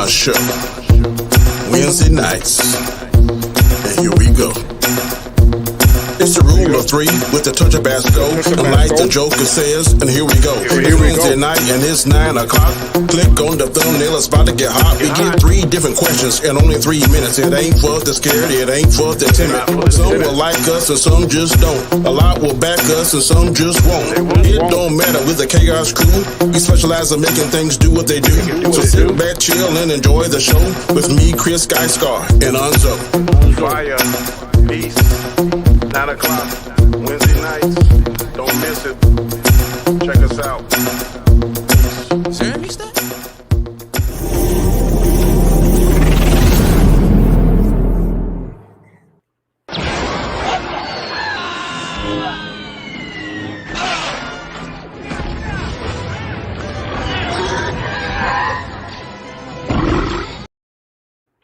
our show. Wednesday nights. And here we go. It's the rule of three with a touch of Basco. And like the Joker says, and here we go. Here Wednesday night and it's 9 o'clock. Click on the thumbnail, it's about to get hot. We get 3 different questions in only 3 minutes. It ain't for the scared, it ain't for the timid. Some will like us and some just don't. A lot will back us and some just won't. It don't matter with the Khaos crew. We specialize in making things do what they do. So sit back, chill, and enjoy the show with me, Chris, Guy Scar, and Nzo. Fire, peace. 9 o'clock, Wednesday nights. Don't miss it. Check us out. Serious stuff?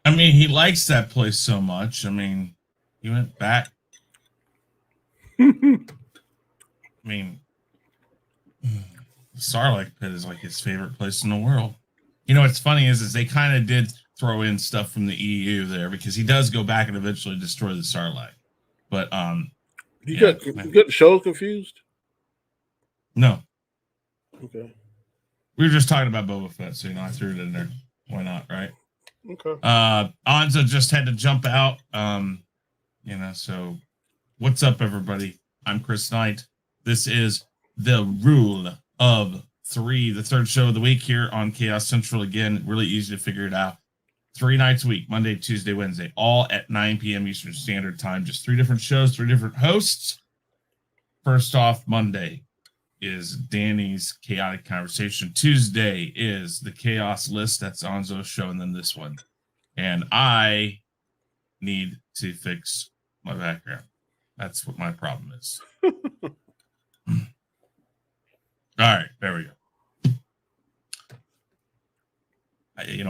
I mean, he likes that place so much. I mean, he went back. I mean, Sarlacc Pit is like his favorite place in the world. You know what's funny is they kind of did throw in stuff from the EU there because he does go back and eventually destroy the Sarlacc. But you got the shows confused? No. Okay. We were just talking about Boba Fett, so I threw it in there. Why not, right? Okay. Anza just had to jump out. So what's up, everybody? I'm Chris Knight. This is the Rule of 3, the third show of the week here on Chaos Central. Again, really easy to figure it out. 3 nights a week, Monday, Tuesday, Wednesday, all at 9 p.m. Eastern Standard Time. Just 3 different shows, 3 different hosts. First off, Monday is Danny's Chaotic Conversation. Tuesday is the Chaos List. That's Anzo's show, and then this one. And I need to fix my background. That's what my problem is. All right, there we go.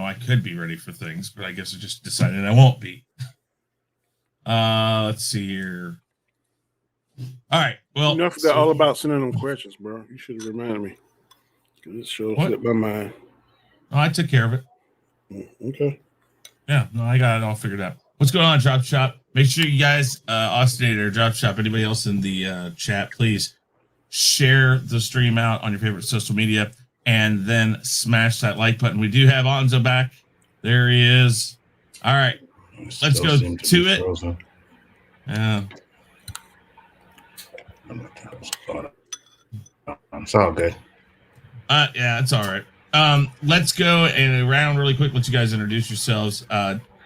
I could be ready for things, but I guess I just decided I won't be. Let's see here. All right, well. I forgot all about sending them questions, bro. You should have reminded me. Because this show slipped my mind. Oh, I took care of it. Okay. Yeah, no, I got it all figured out. What's going on, Drop Shop? Make sure you guys, Austinator, Drop Shop, anybody else in the chat, please share the stream out on your favorite social media and then smash that like button. We do have Anzo back. There he is. All right, let's go to it. It's all good. Yeah, it's all right. Let's go and around really quick. Let you guys introduce yourselves.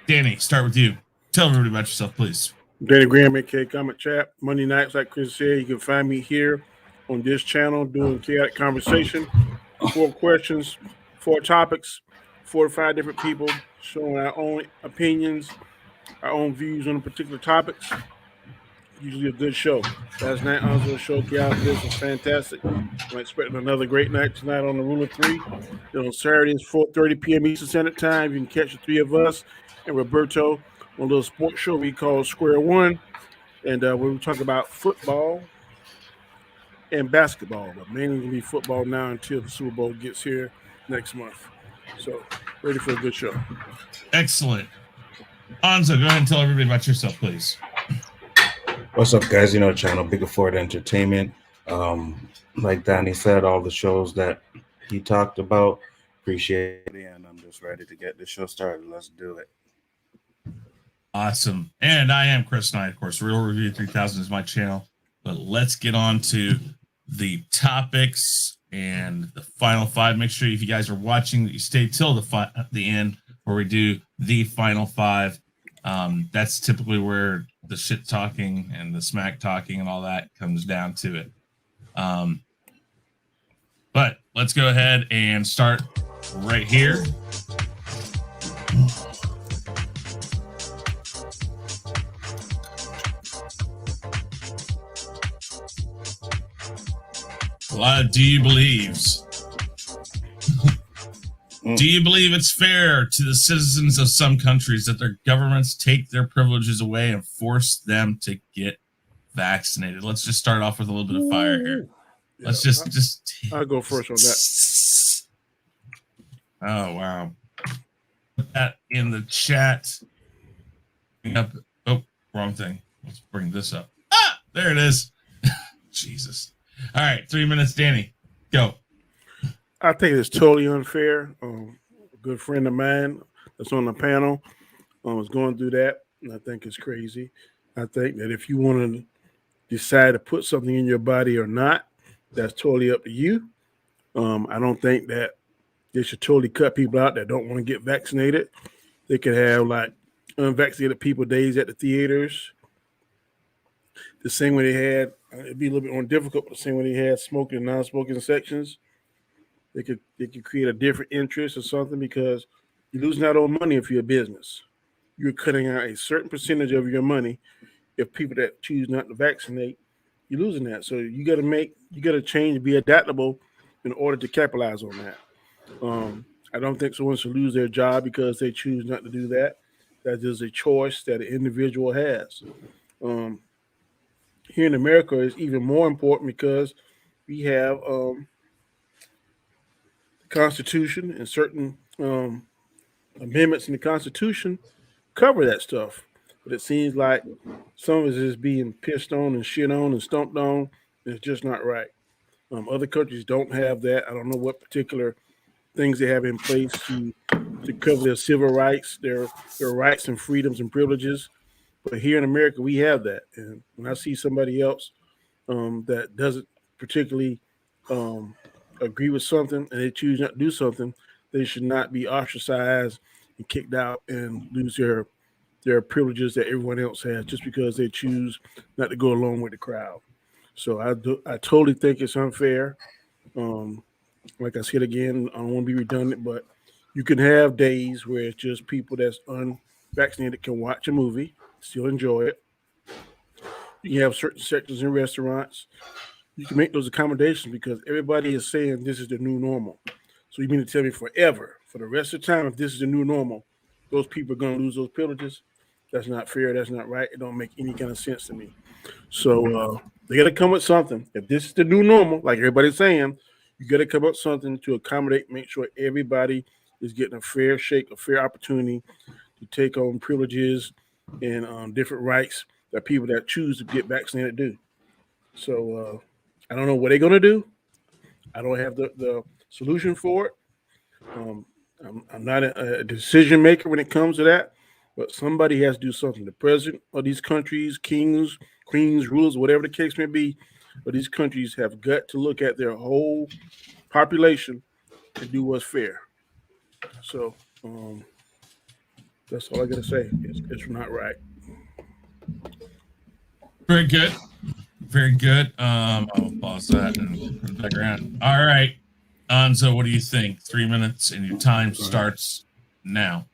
Danny, start with you. Tell everybody about yourself, please. Danny Graham, aka Comic Chat. Monday nights, like Chris said, you can find me here on this channel doing Chaotic Conversation. 4 questions, 4 topics, 4 to 5 different people showing our own opinions, our own views on particular topics. Usually a good show. Last night on the show, Chaotic This was fantastic. I'm expecting another great night tonight on the Rule of 3. Then on Saturday, it's 4:30 p.m. Eastern Standard Time. You can catch the 3 of us and Roberto on a little sports show we call Square One. And we'll talk about football and basketball, but mainly going to be football now until the Super Bowl gets here next month. So, ready for a good show. Excellent. Anzo, go ahead and tell everybody about yourself, please. What's up, guys? Channel Biggaford Entertainment. Like Danny said, all the shows that he talked about, appreciate it, and I'm just ready to get this show started. Let's do it. Awesome. And I am Chris Knight, of course. Real Review 3000 is my channel. But let's get on to the topics and the final 5. Make sure if you guys are watching that you stay till the end where we do the final 5. That's typically where the shit talking and the smack talking and all that comes down to it. But let's go ahead and start right here. A lot of do you believes. Do you believe it's fair to the citizens of some countries that their governments take their privileges away and force them to get vaccinated? Let's just start off with a little bit of fire here. Yeah, Let's just I'll go first on that. Oh, wow. that in the chat. Oh, wrong thing. Let's bring this up. Ah, there it is. Jesus. All right, 3 minutes, Danny. Go. I think it's totally unfair. A good friend of mine that's on the panel was going through that, and I think it's crazy. I think that if you want to decide to put something in your body or not, that's totally up to you. I don't think that they should totally cut people out that don't want to get vaccinated. They could have like unvaccinated people days at the theaters. The same way they had, it'd be a little bit more difficult, but the same way they had smoking and non-smoking sections. They could create a different interest or something because you're losing out on money if you're a business. You're cutting out a certain percentage of your money. If people that choose not to vaccinate, you're losing that. So you got to change, be adaptable in order to capitalize on that. I don't think someone should lose their job because they choose not to do that. That is a choice that an individual has. Here in America, it's even more important because we have the Constitution and certain amendments in the Constitution cover that stuff. But it seems like some of it is being pissed on and shit on and stomped on, and it's just not right. Other countries don't have that. I don't know what particular things they have in place to cover their civil rights, their rights and freedoms and privileges. But here in America, we have that. And when I see somebody else that doesn't particularly agree with something and they choose not to do something, they should not be ostracized and kicked out and lose their privileges that everyone else has just because they choose not to go along with the crowd. So I totally think it's unfair. Like I said again, I don't want to be redundant, but you can have days where it's just people that's unvaccinated can watch a movie, still enjoy it. You can have certain sectors in restaurants. You can make those accommodations because everybody is saying this is the new normal. So you mean to tell me forever, for the rest of the time, if this is the new normal, those people are going to lose those privileges? That's not fair. That's not right. It don't make any kind of sense to me. So they got to come with something. If this is the new normal, like everybody's saying, you got to come up with something to accommodate, make sure everybody is getting a fair shake, a fair opportunity to take on privileges and different rights that people that choose to get vaccinated do. So I don't know what they're going to do. I don't have the solution for it. I'm not a decision maker when it comes to that, but somebody has to do something. The president of these countries, kings, queens, rulers, whatever the case may be, but these countries have got to look at their whole population and do what's fair. So that's all I got to say. It's not right. Very good. Very good. I'll pause that and put it back around. All right. Nzo, what do you think? 3 minutes and your time starts now.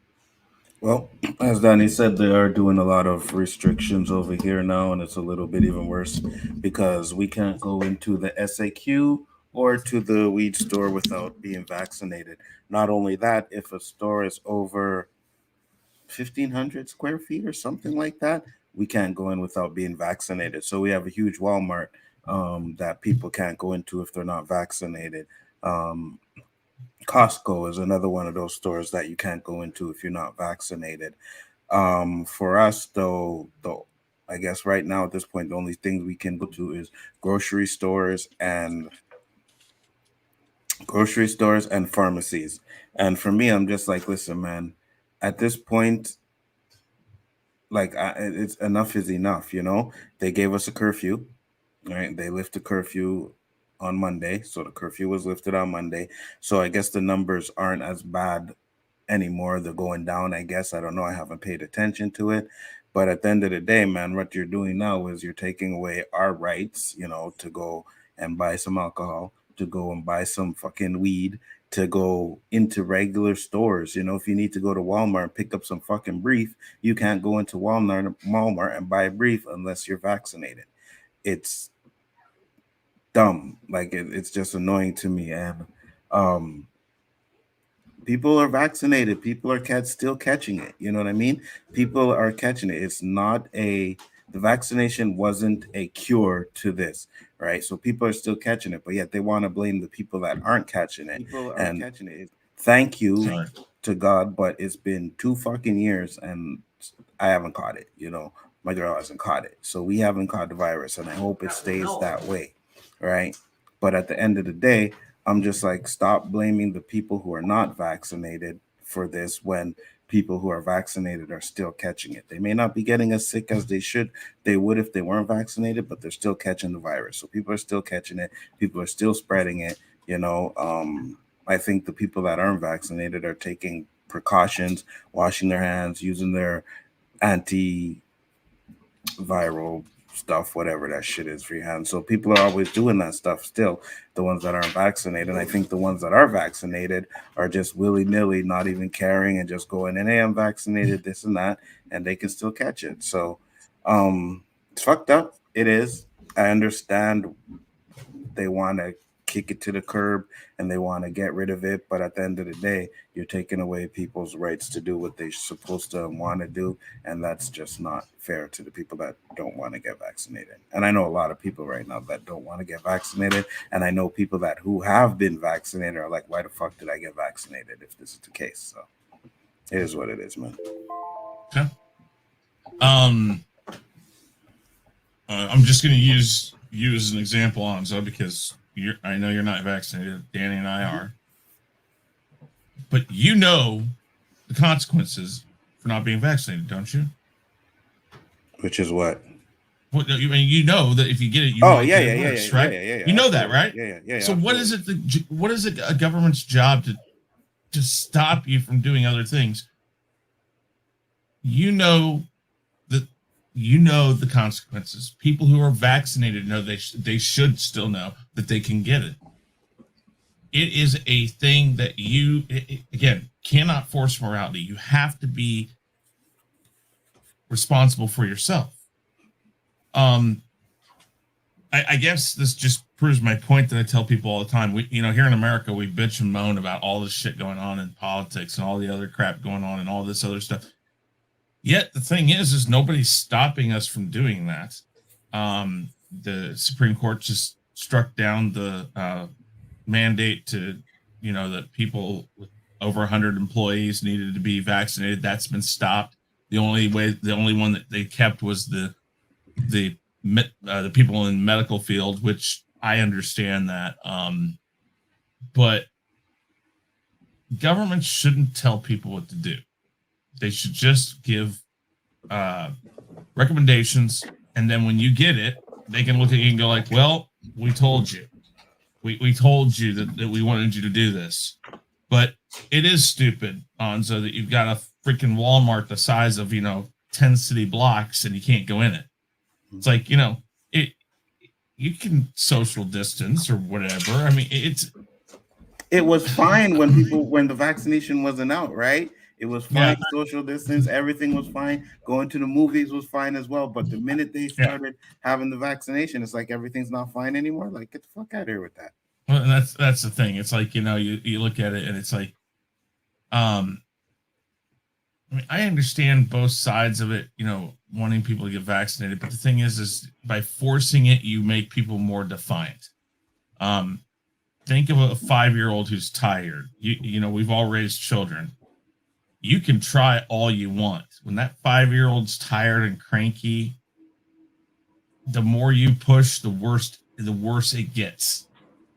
Well, as Danny said, they are doing a lot of restrictions over here now, and it's a little bit even worse because we can't go into the SAQ or to the weed store without being vaccinated. Not only that, if a store is over 1,500 square feet or something like that, we can't go in without being vaccinated. So we have a huge Walmart that people can't go into if they're not vaccinated. Costco is another one of those stores that you can't go into if you're not vaccinated. For us, though, I guess right now at this point, the only thing we can go to is grocery stores and pharmacies. And for me, I'm just like, listen, man, at this point, like it's enough is enough. You know, they gave us a curfew, right? They lifted the curfew on Monday, so the curfew was lifted on Monday. So I guess the numbers aren't as bad anymore. They're going down, I guess. I don't know. I haven't paid attention to it. But at the end of the day, man, what you're doing now is you're taking away our rights, you know, to go and buy some alcohol, to go and buy some fucking weed, to go into regular stores. You know, if you need to go to Walmart and pick up some fucking brief, you can't go into Walmart and buy a brief unless you're vaccinated. It's dumb. Like it's just annoying to me. And people are vaccinated. People are still catching it. You know what I mean? People are catching it. It's not the vaccination wasn't a cure to this, right? So people are still catching it, but yet they want to blame the people that aren't catching it. People are catching it. Thank you. Sorry. to God, but it's been 2 fucking years and I haven't caught it. My girl hasn't caught it. So we haven't caught the virus, and I hope it stays that way, right? But at the end of the day, I'm just like, stop blaming the people who are not vaccinated for this when people who are vaccinated are still catching it. They may not be getting as sick as they would if they weren't vaccinated, but they're still catching the virus. So people are still catching it. People are still spreading it. I think the people that aren't vaccinated are taking precautions, washing their hands, using their antiviral stuff, whatever that shit is for your hands. So people are always doing that stuff still, the ones that aren't vaccinated. And I think the ones that are vaccinated are just willy-nilly, not even caring and just going in, hey, I'm vaccinated, this and that, and they can still catch it. So it's fucked up. It is. I understand they want to kick it to the curb and they want to get rid of it, but at the end of the day, you're taking away people's rights to do what they're supposed to want to do, and that's just not fair to the people that don't want to get vaccinated. And I know a lot of people right now that don't want to get vaccinated, and I know people that who have been vaccinated are like, why the fuck did I get vaccinated if this is the case? So it is what it is, man. Okay. I'm just going to use you as an example, Nzo, because I know you're not vaccinated. Danny and I are. But you know the consequences for not being vaccinated, don't you? Which is what? Well, I mean, you know that if you get it, you right? Yeah. You know that, right? Yeah. So what is it? What is a government's job to stop you from doing other things? You know the consequences. People who are vaccinated know they should still know that they can get it. It is a thing that you, again, cannot force morality. You have to be responsible for yourself. I guess this just proves my point that I tell people all the time. We, here in America, we bitch and moan about all this shit going on in politics and all the other crap going on and all this other stuff. Yet the thing is nobody's stopping us from doing that. The Supreme Court just struck down the mandate to, that people with over 100 employees needed to be vaccinated. That's been stopped. The only one that they kept was the people in medical field, which I understand that. But government shouldn't tell people what to do. They should just give recommendations, and then when you get it, they can look at you and go like, well, we told you. We told you that we wanted you to do this. But it is stupid, Nzo, that you've got a freaking Walmart the size of, 10 city blocks and you can't go in it. It's like, you can social distance or whatever. I mean, it was fine when the vaccination wasn't out, right? It was fine, social distance, everything was fine. Going to the movies was fine as well. But the minute they started having the vaccination, it's like everything's not fine anymore. Like, get the fuck out of here with that. Well, and that's the thing. It's like, you look at it and it's like, I understand both sides of it, wanting people to get vaccinated. But the thing is by forcing it, you make people more defiant. Think of a 5-year-old who's tired. We've all raised children. You can try all you want. When that 5-year-old's tired and cranky, the more you push, the worse it gets.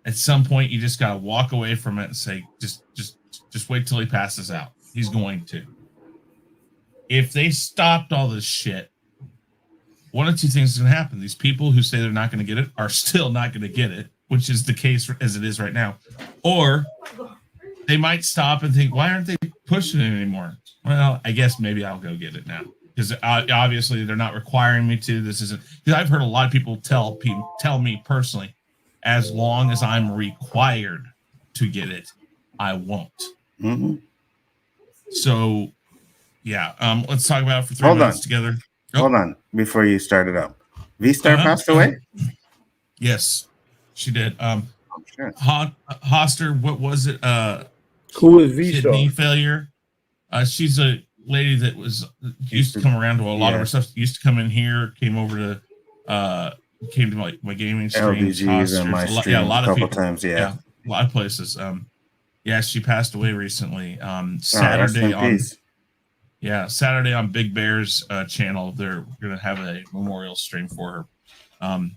At some point, you just gotta walk away from it and say, just wait till he passes out. He's going to. If they stopped all this shit, one of two things is gonna happen. These people who say they're not gonna get it are still not gonna get it, which is the case as it is right now. Or they might stop and think, why aren't they pushing it anymore? Well, I guess maybe I'll go get it now. Because obviously they're not requiring me to. This isn't, because I've heard a lot of people tell me personally, as long as I'm required to get it, I won't. Mm-hmm. So, yeah, let's talk about it for 3 minutes together. Hold on, before you start it up. V-Star passed away? Yes, she did. Sure. Hoster, what was it? Who is V-Star? Kidney failure. She's a lady that used to come around to a lot of her stuff. Used to come in here, came over to came to my gaming streams, LBGs and my stream a lot of couple people, times, a lot of places. Yeah, she passed away recently. Saturday Saturday on Big Bear's channel, they're gonna have a memorial stream for her.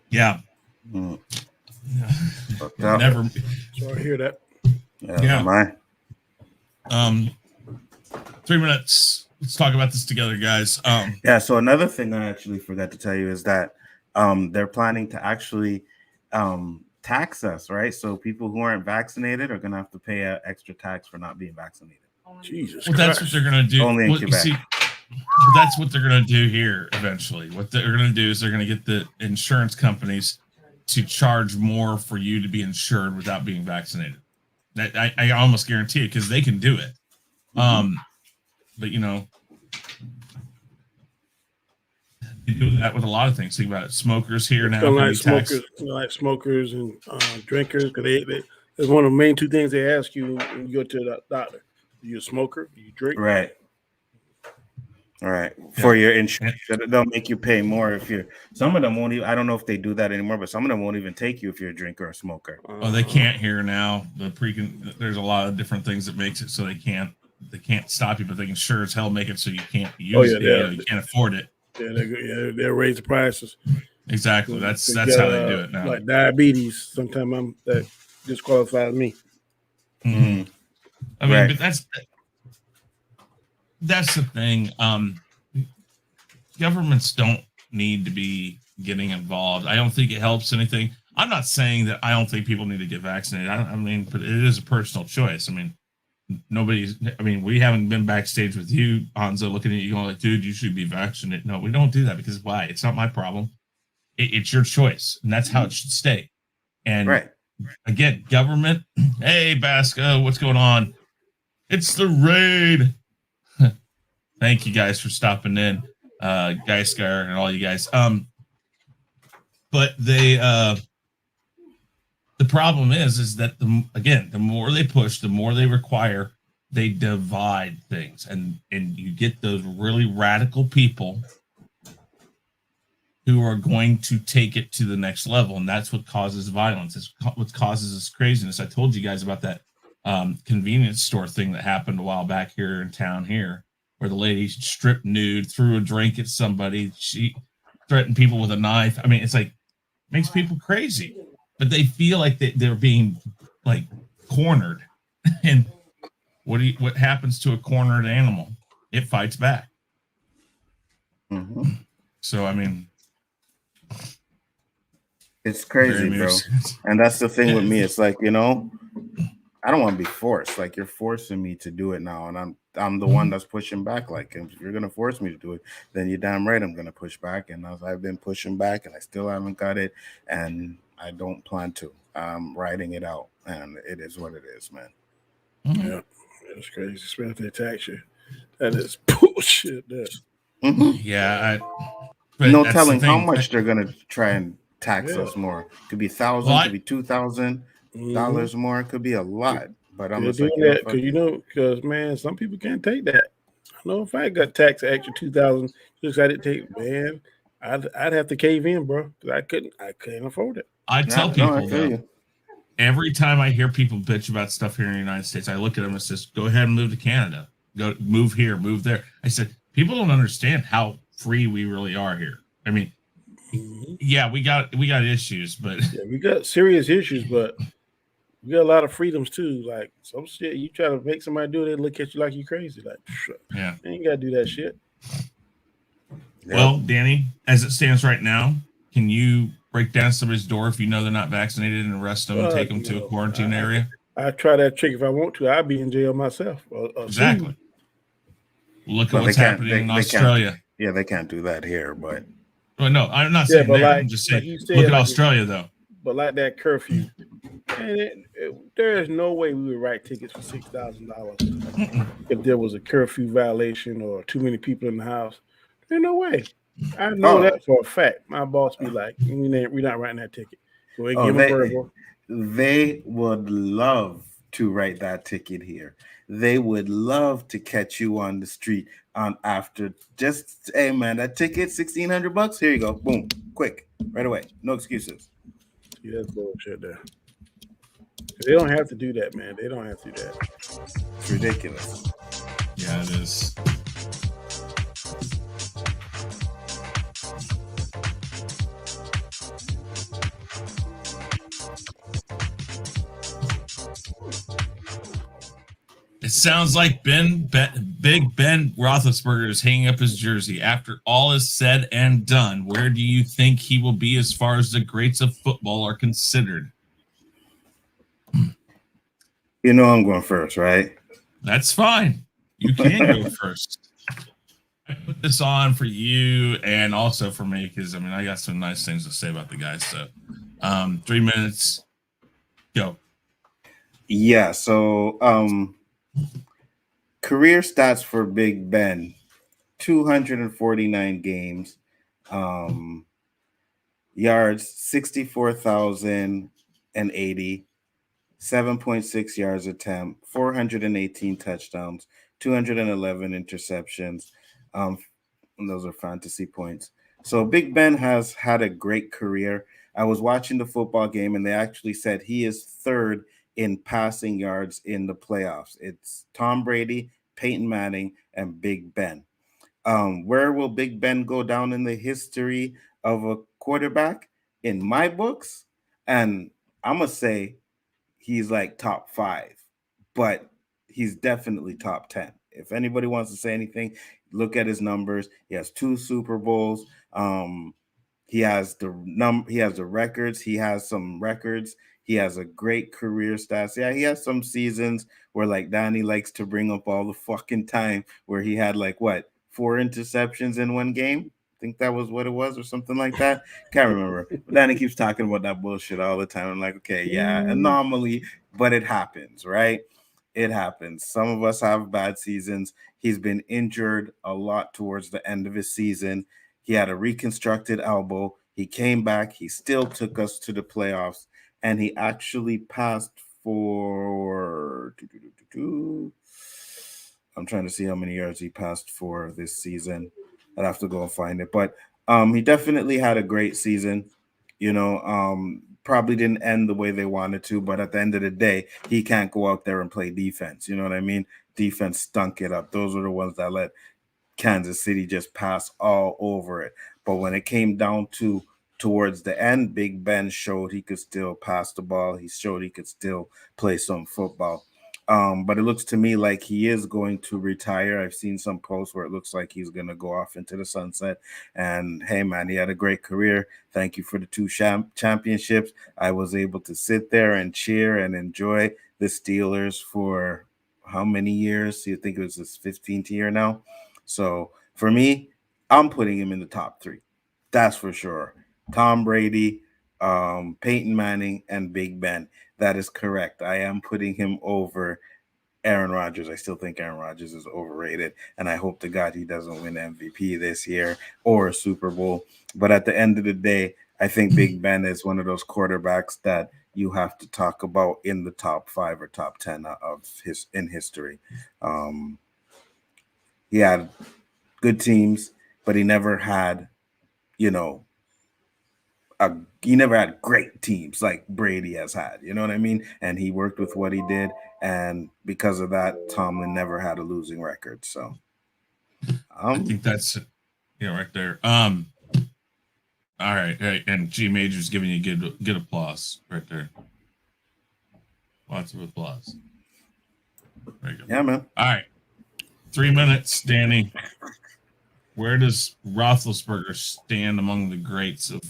Yeah. Mm. Never. So I hear that. Yeah. 3 minutes. Let's talk about this together, guys. So another thing I actually forgot to tell you is that they're planning to actually tax us, right? So people who aren't vaccinated are gonna have to pay an extra tax for not being vaccinated. Jesus Well, that's what they're gonna do. Only in Quebec. See, that's what they're gonna do here eventually. What they're gonna do is they're gonna get the insurance companies to charge more for you to be insured without being vaccinated. That I almost guarantee it, because they can do it. But you know, they do that with a lot of things. Think about it. Smokers here now. Like smokers and drinkers, because that's one of the main two things they ask you when you go to the doctor. Are you a smoker? Do you drink? Right. For your insurance, they'll make you pay more if you're. Some of them won't even. I don't know if they do that anymore, but some of them won't even take you if you're a drinker or a smoker. Oh, they can't here now. There's a lot of different things that makes it so they can't stop you, but they can sure as hell make it so you can't use it. You can't afford it. Yeah, they'll raise the prices. Exactly. That's how they do it now. Like diabetes, sometimes that disqualifies me. Mm-hmm. I mean, but that's the thing. Governments don't need to be getting involved. I don't think it helps anything. I'm not saying that I don't think people need to get vaccinated. I mean, but it is a personal choice. I mean, we haven't been backstage with you, Nzo, looking at you going like, dude, you should be vaccinated. No, we don't do that, because why? It's not my problem. It's your choice, and that's how it should stay. And again, government, hey, Basco, what's going on? It's the raid. Thank you guys for stopping in, Geisker and all you guys. But the problem is that the more they push, the more they require, they divide things, and you get those really radical people who are going to take it to the next level, and that's what causes violence. It's what causes this craziness. I told you guys about that convenience store thing that happened a while back here in town here, where the lady stripped nude, threw a drink at somebody. She threatened people with a knife. I mean, it's like, makes people crazy, but they feel like they're being like cornered. And what happens to a cornered animal? It fights back. Mm-hmm. So, I mean, it's crazy, bro. And that's the thing with me. It's like, you know, I don't want to be forced. Like, you're forcing me to do it now, and I'm the one that's pushing back. Like, if you're gonna force me to do it, then you're damn right I'm gonna push back. And I've been pushing back, and I still haven't got it, and I don't plan to. I'm writing it out, and it is what it is, man. Mm-hmm. Yeah, it's crazy. Especially if they tax you. That is bullshit. Mm-hmm. Yeah, no telling how much they're gonna try and tax us more. Could be $1,000, could be $2,000 more. It could be a lot. But I'm just doing like, that because man, some people can't take that. I know if I got taxed an extra $2,000, just I didn't take, man, I'd have to cave in, bro, because I couldn't afford it. I tell people though, every time I hear people bitch about stuff here in the United States, I look at them and says, "Go ahead and move to Canada. Go move here, move there." I said, people don't understand how free we really are here. I mean, yeah, we got issues, but we got serious issues, but we got a lot of freedoms too. Like some shit, you try to make somebody do it, they look at you like you crazy. Like, yeah, you ain't gotta do that shit. Well, Danny, as it stands right now, can you break down somebody's door if you know they're not vaccinated and arrest them and take them to a quarantine area? I try that trick if I want to. I'd be in jail myself. Exactly. Look at what's happening in Australia. Yeah, they can't do that here, but. Well, no, I'm not saying that. I'm just saying, look at Australia, though. But like that curfew, and there is no way we would write tickets for $6,000 if there was a curfew violation or too many people in the house. There's no way. I know that for a fact. My boss be like, we're not writing that ticket. So they would love to write that ticket here. They would love to catch you on the street after just, hey man, that ticket $1,600. Here you go, boom, quick, right away, no excuses. Yeah, that's bullshit there. They don't have to do that, man. They don't have to do that. It's ridiculous. Yeah, it is. It sounds like Big Ben Roethlisberger is hanging up his jersey. After all is said and done, where do you think he will be as far as the greats of football are considered? You know I'm going first, right? That's fine. You can go first. I put this on for you and also for me because, I mean, I got some nice things to say about the guys. So 3 minutes. Go. Yeah, so career stats for Big Ben, 249 games, yards 64,080, 7.6 yards attempt, 418 touchdowns, 211 interceptions. And those are fantasy points. So Big Ben has had a great career. I was watching the football game and they actually said he is third in passing yards in the playoffs. It's Tom Brady, Peyton Manning, and Big Ben. Where will Big Ben go down in the history of a quarterback? In my books, and I'm going to say he's like top 5, but he's definitely top 10. If anybody wants to say anything, look at his numbers. He has 2 Super Bowls. He has the records. He has some records. He has a great career stats. Yeah, he has some seasons where like Danny likes to bring up all the fucking time where he had like 4 interceptions in one game. I think that was what it was or something like that. Can't remember. But Danny keeps talking about that bullshit all the time. I'm like, okay, yeah, anomaly, but it happens, right? It happens. Some of us have bad seasons. He's been injured a lot towards the end of his season. He had a reconstructed elbow. He came back. He still took us to the playoffs. And he actually passed for... I'm trying to see how many yards he passed for this season. I'd have to go and find it. But he definitely had a great season. You know, probably didn't end the way they wanted to. But at the end of the day, he can't go out there and play defense. You know what I mean? Defense stunk it up. Those are the ones that let Kansas City just pass all over it. But when it came down to towards the end, Big Ben showed he could still pass the ball. He showed he could still play some football. But it looks to me like he is going to retire. I've seen some posts where it looks like he's going to go off into the sunset. And hey, man, he had a great career. Thank you for the 2 championships. I was able to sit there and cheer and enjoy the Steelers for how many years? You think it was his 15th year now? So for me, I'm putting him in the top 3. That's for sure. Tom Brady, Peyton Manning, and Big Ben. That is correct. I am putting him over Aaron Rodgers. I still think Aaron Rodgers is overrated, and I hope to God he doesn't win MVP this year or a Super Bowl. But at the end of the day, I think Big Ben is one of those quarterbacks that you have to talk about in the top 5 or top 10 of in history. He had good teams, but he never had, you know, he never had great teams like Brady has had, you know what I mean? And he worked with what he did, and because of that, Tomlin never had a losing record. So I think that's right there. All right, and G Major's giving you good applause right there. Lots of applause. There you go. Yeah, man. All right, 3 minutes, Danny. Where does Roethlisberger stand among the greats of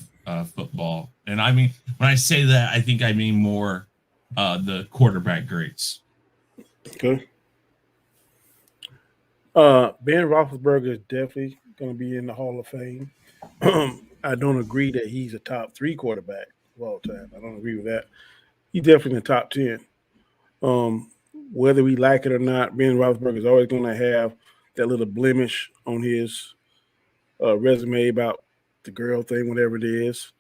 football? And I mean, when I say that, I think I mean more the quarterback greats. Okay. Ben Roethlisberger is definitely going to be in the Hall of Fame. I don't agree that he's a top 3 quarterback of all time. I don't agree with that. He's definitely in the top 10. Whether we like it or not, Ben Roethlisberger is always going to have that little blemish on his resume about the girl thing, whatever it is.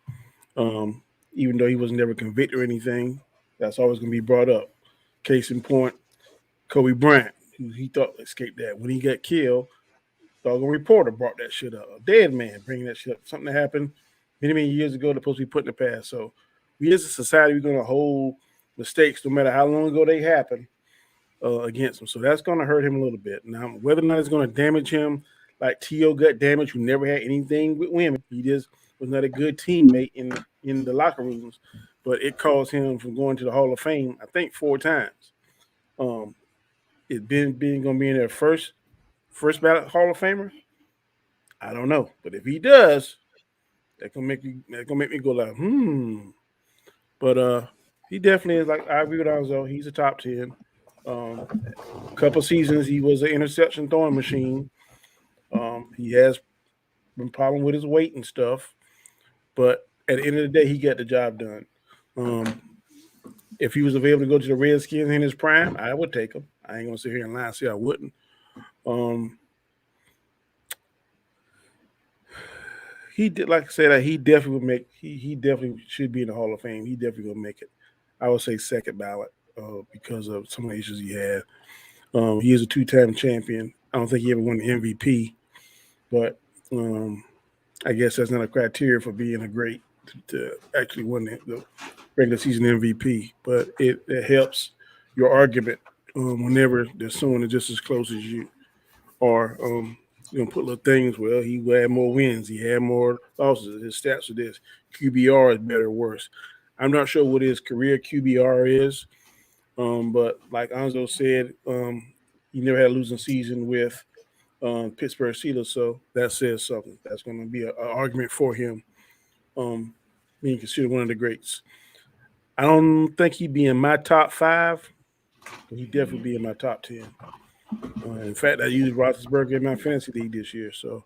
Even though he was never convicted or anything, that's always going to be brought up. Case in point, Kobe Bryant, who he thought escaped that. When he got killed, the reporter brought that shit up. A dead man bringing that shit up. Something that happened many, many years ago that's supposed to be put in the past. So we as a society, we're going to hold mistakes, no matter how long ago they happened, against him. So that's going to hurt him a little bit. Now, whether or not it's going to damage him, like T.O. got damaged, who never had anything with women. He just was not a good teammate in the locker rooms, but it caused him from going to the Hall of Fame, I think, 4 times. It being going to be in their first ballot Hall of Famer. I don't know, but if he does, that's gonna make me go like, But he definitely is, like, I agree with Nzo. He's a top 10. A couple seasons he was an interception throwing machine. He has been problem with his weight and stuff, but at the end of the day, he got the job done. If he was available to go to the Redskins in his prime, I would take him. I ain't gonna sit here and lie and say I wouldn't. He did, like I said, he definitely would make. He definitely should be in the Hall of Fame. He definitely gonna make it. I would say second ballot because of some of the issues he had. He is a 2-time champion. I don't think he ever won the MVP, but I guess that's not a criteria for being a great to actually win the regular season MVP. But it helps your argument whenever there's someone that's just as close as you are. You know, put little things. Well, he had more wins. He had more losses. His stats are this. QBR is better or worse. I'm not sure what his career QBR is, but like Nzo said, he never had a losing season with Pittsburgh Steelers, so that says something. That's going to be an argument for him being considered one of the greats. I don't think he'd be in my top 5, but he'd definitely be in my top 10. In fact, I used Roethlisberger in my fantasy league this year. So,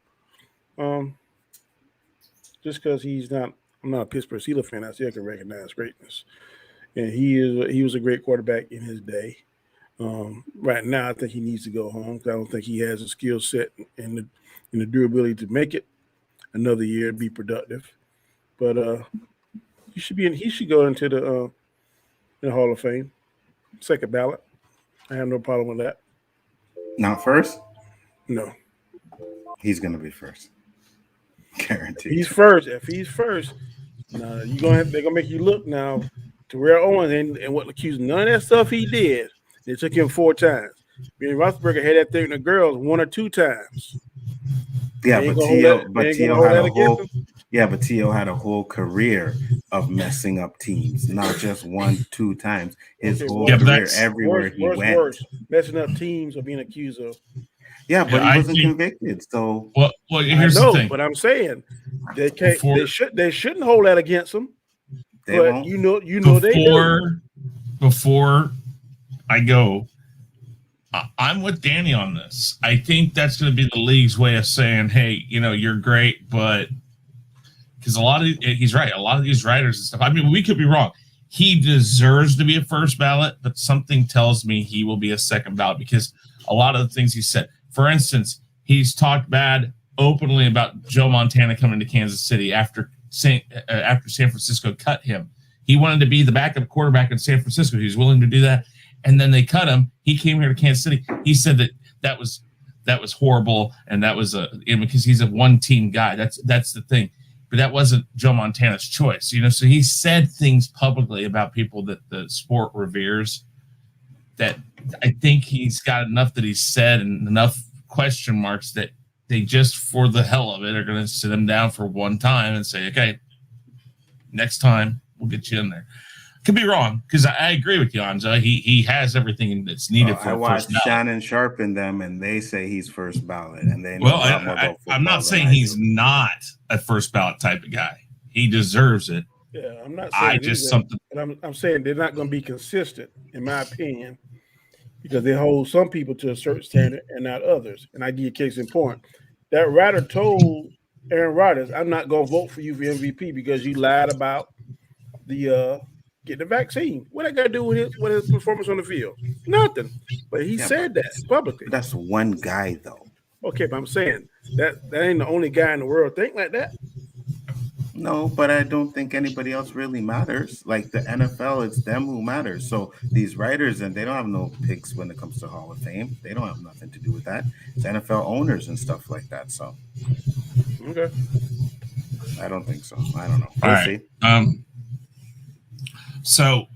just because I'm not a Pittsburgh Steelers fan, I still can recognize greatness. And he was a great quarterback in his day. Right now, I think he needs to go home because I don't think he has the skill set and the durability to make it another year and be productive. But he should go into the Hall of Fame, second ballot. I have no problem with that. Not first? No. He's going to be first. Guaranteed. If he's first, they're going to make you look now. Terrell Owens and what accused none of that stuff he did. It took him 4 times. Roethlisberger had that thing with the girls 1 or 2 times. Yeah, but T.O. had a whole career of messing up teams, not just 1-2 times. His whole career, everywhere he went. Worse. Messing up teams or being accused of. Yeah, but he wasn't convicted. So well, here's the thing. But I'm saying they can't. They shouldn't hold that against them. They but won't. You know they do. Before I go, I'm with Danny on this. I think that's going to be the league's way of saying, hey, you're great, but because he's right. A lot of these writers and stuff, I mean, we could be wrong. He deserves to be a first ballot, but something tells me he will be a second ballot because a lot of the things he said, for instance, he's talked bad openly about Joe Montana coming to Kansas City after San Francisco cut him. He wanted to be the backup quarterback in San Francisco. He was willing to do that. And then they cut him. He came here to Kansas City. He said that was horrible, and that was because he's a one-team guy. That's the thing. But that wasn't Joe Montana's choice, So he said things publicly about people that the sport reveres. That I think he's got enough that he's said and enough question marks that they just, for the hell of it, are going to sit him down for one time and say, okay, next time we'll get you in there. Could be wrong because I agree with you, Nzo. He has everything that's needed for I watched first ballot. Shannon Sharpen them, and they say he's first ballot, and they I'm not saying he's not a first ballot type of guy. He deserves it. Yeah, I'm not saying I'm saying they're not going to be consistent, in my opinion, because they hold some people to a certain standard and not others. And I give you a case in point. That writer told Aaron Rodgers, "I'm not going to vote for you for MVP because you lied about the." Get the vaccine. What that got to do with his performance on the field? Nothing. But he said that publicly. That's one guy, though. Okay, but I'm saying that ain't the only guy in the world think like that. No, but I don't think anybody else really matters. Like the NFL, it's them who matters. So these writers, and they don't have no picks when it comes to Hall of Fame. They don't have nothing to do with that. It's NFL owners and stuff like that. So, okay. I don't think so. I don't know. We'll see. So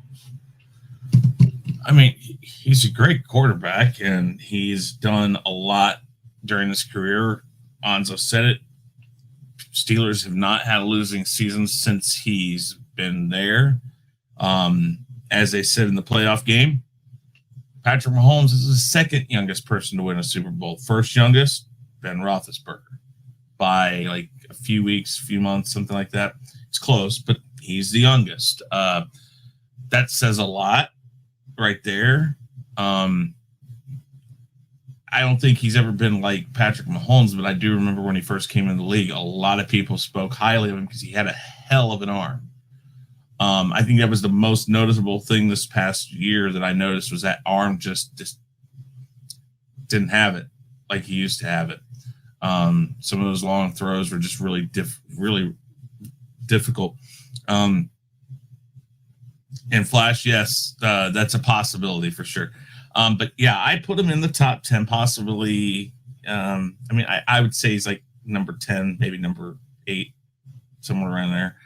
I mean, he's a great quarterback, and he's done a lot during his career. Nzo said it. Steelers have not had a losing season since he's been there. As they said in the playoff game, Patrick Mahomes is the second youngest person to win a Super Bowl. First youngest, Ben Roethlisberger, by like a few weeks, few months, something like that. It's close, but he's the youngest. That says a lot right there. I don't think he's ever been like Patrick Mahomes, but I do remember when he first came in the league, a lot of people spoke highly of him because he had a hell of an arm. I think that was the most noticeable thing this past year that I noticed was that arm just didn't have it like he used to have it. Some of those long throws were just really difficult. And Flash, yes, that's a possibility for sure. But yeah, I put him in the top 10, possibly. I mean, I would say he's like number 10, maybe number 8, somewhere around there.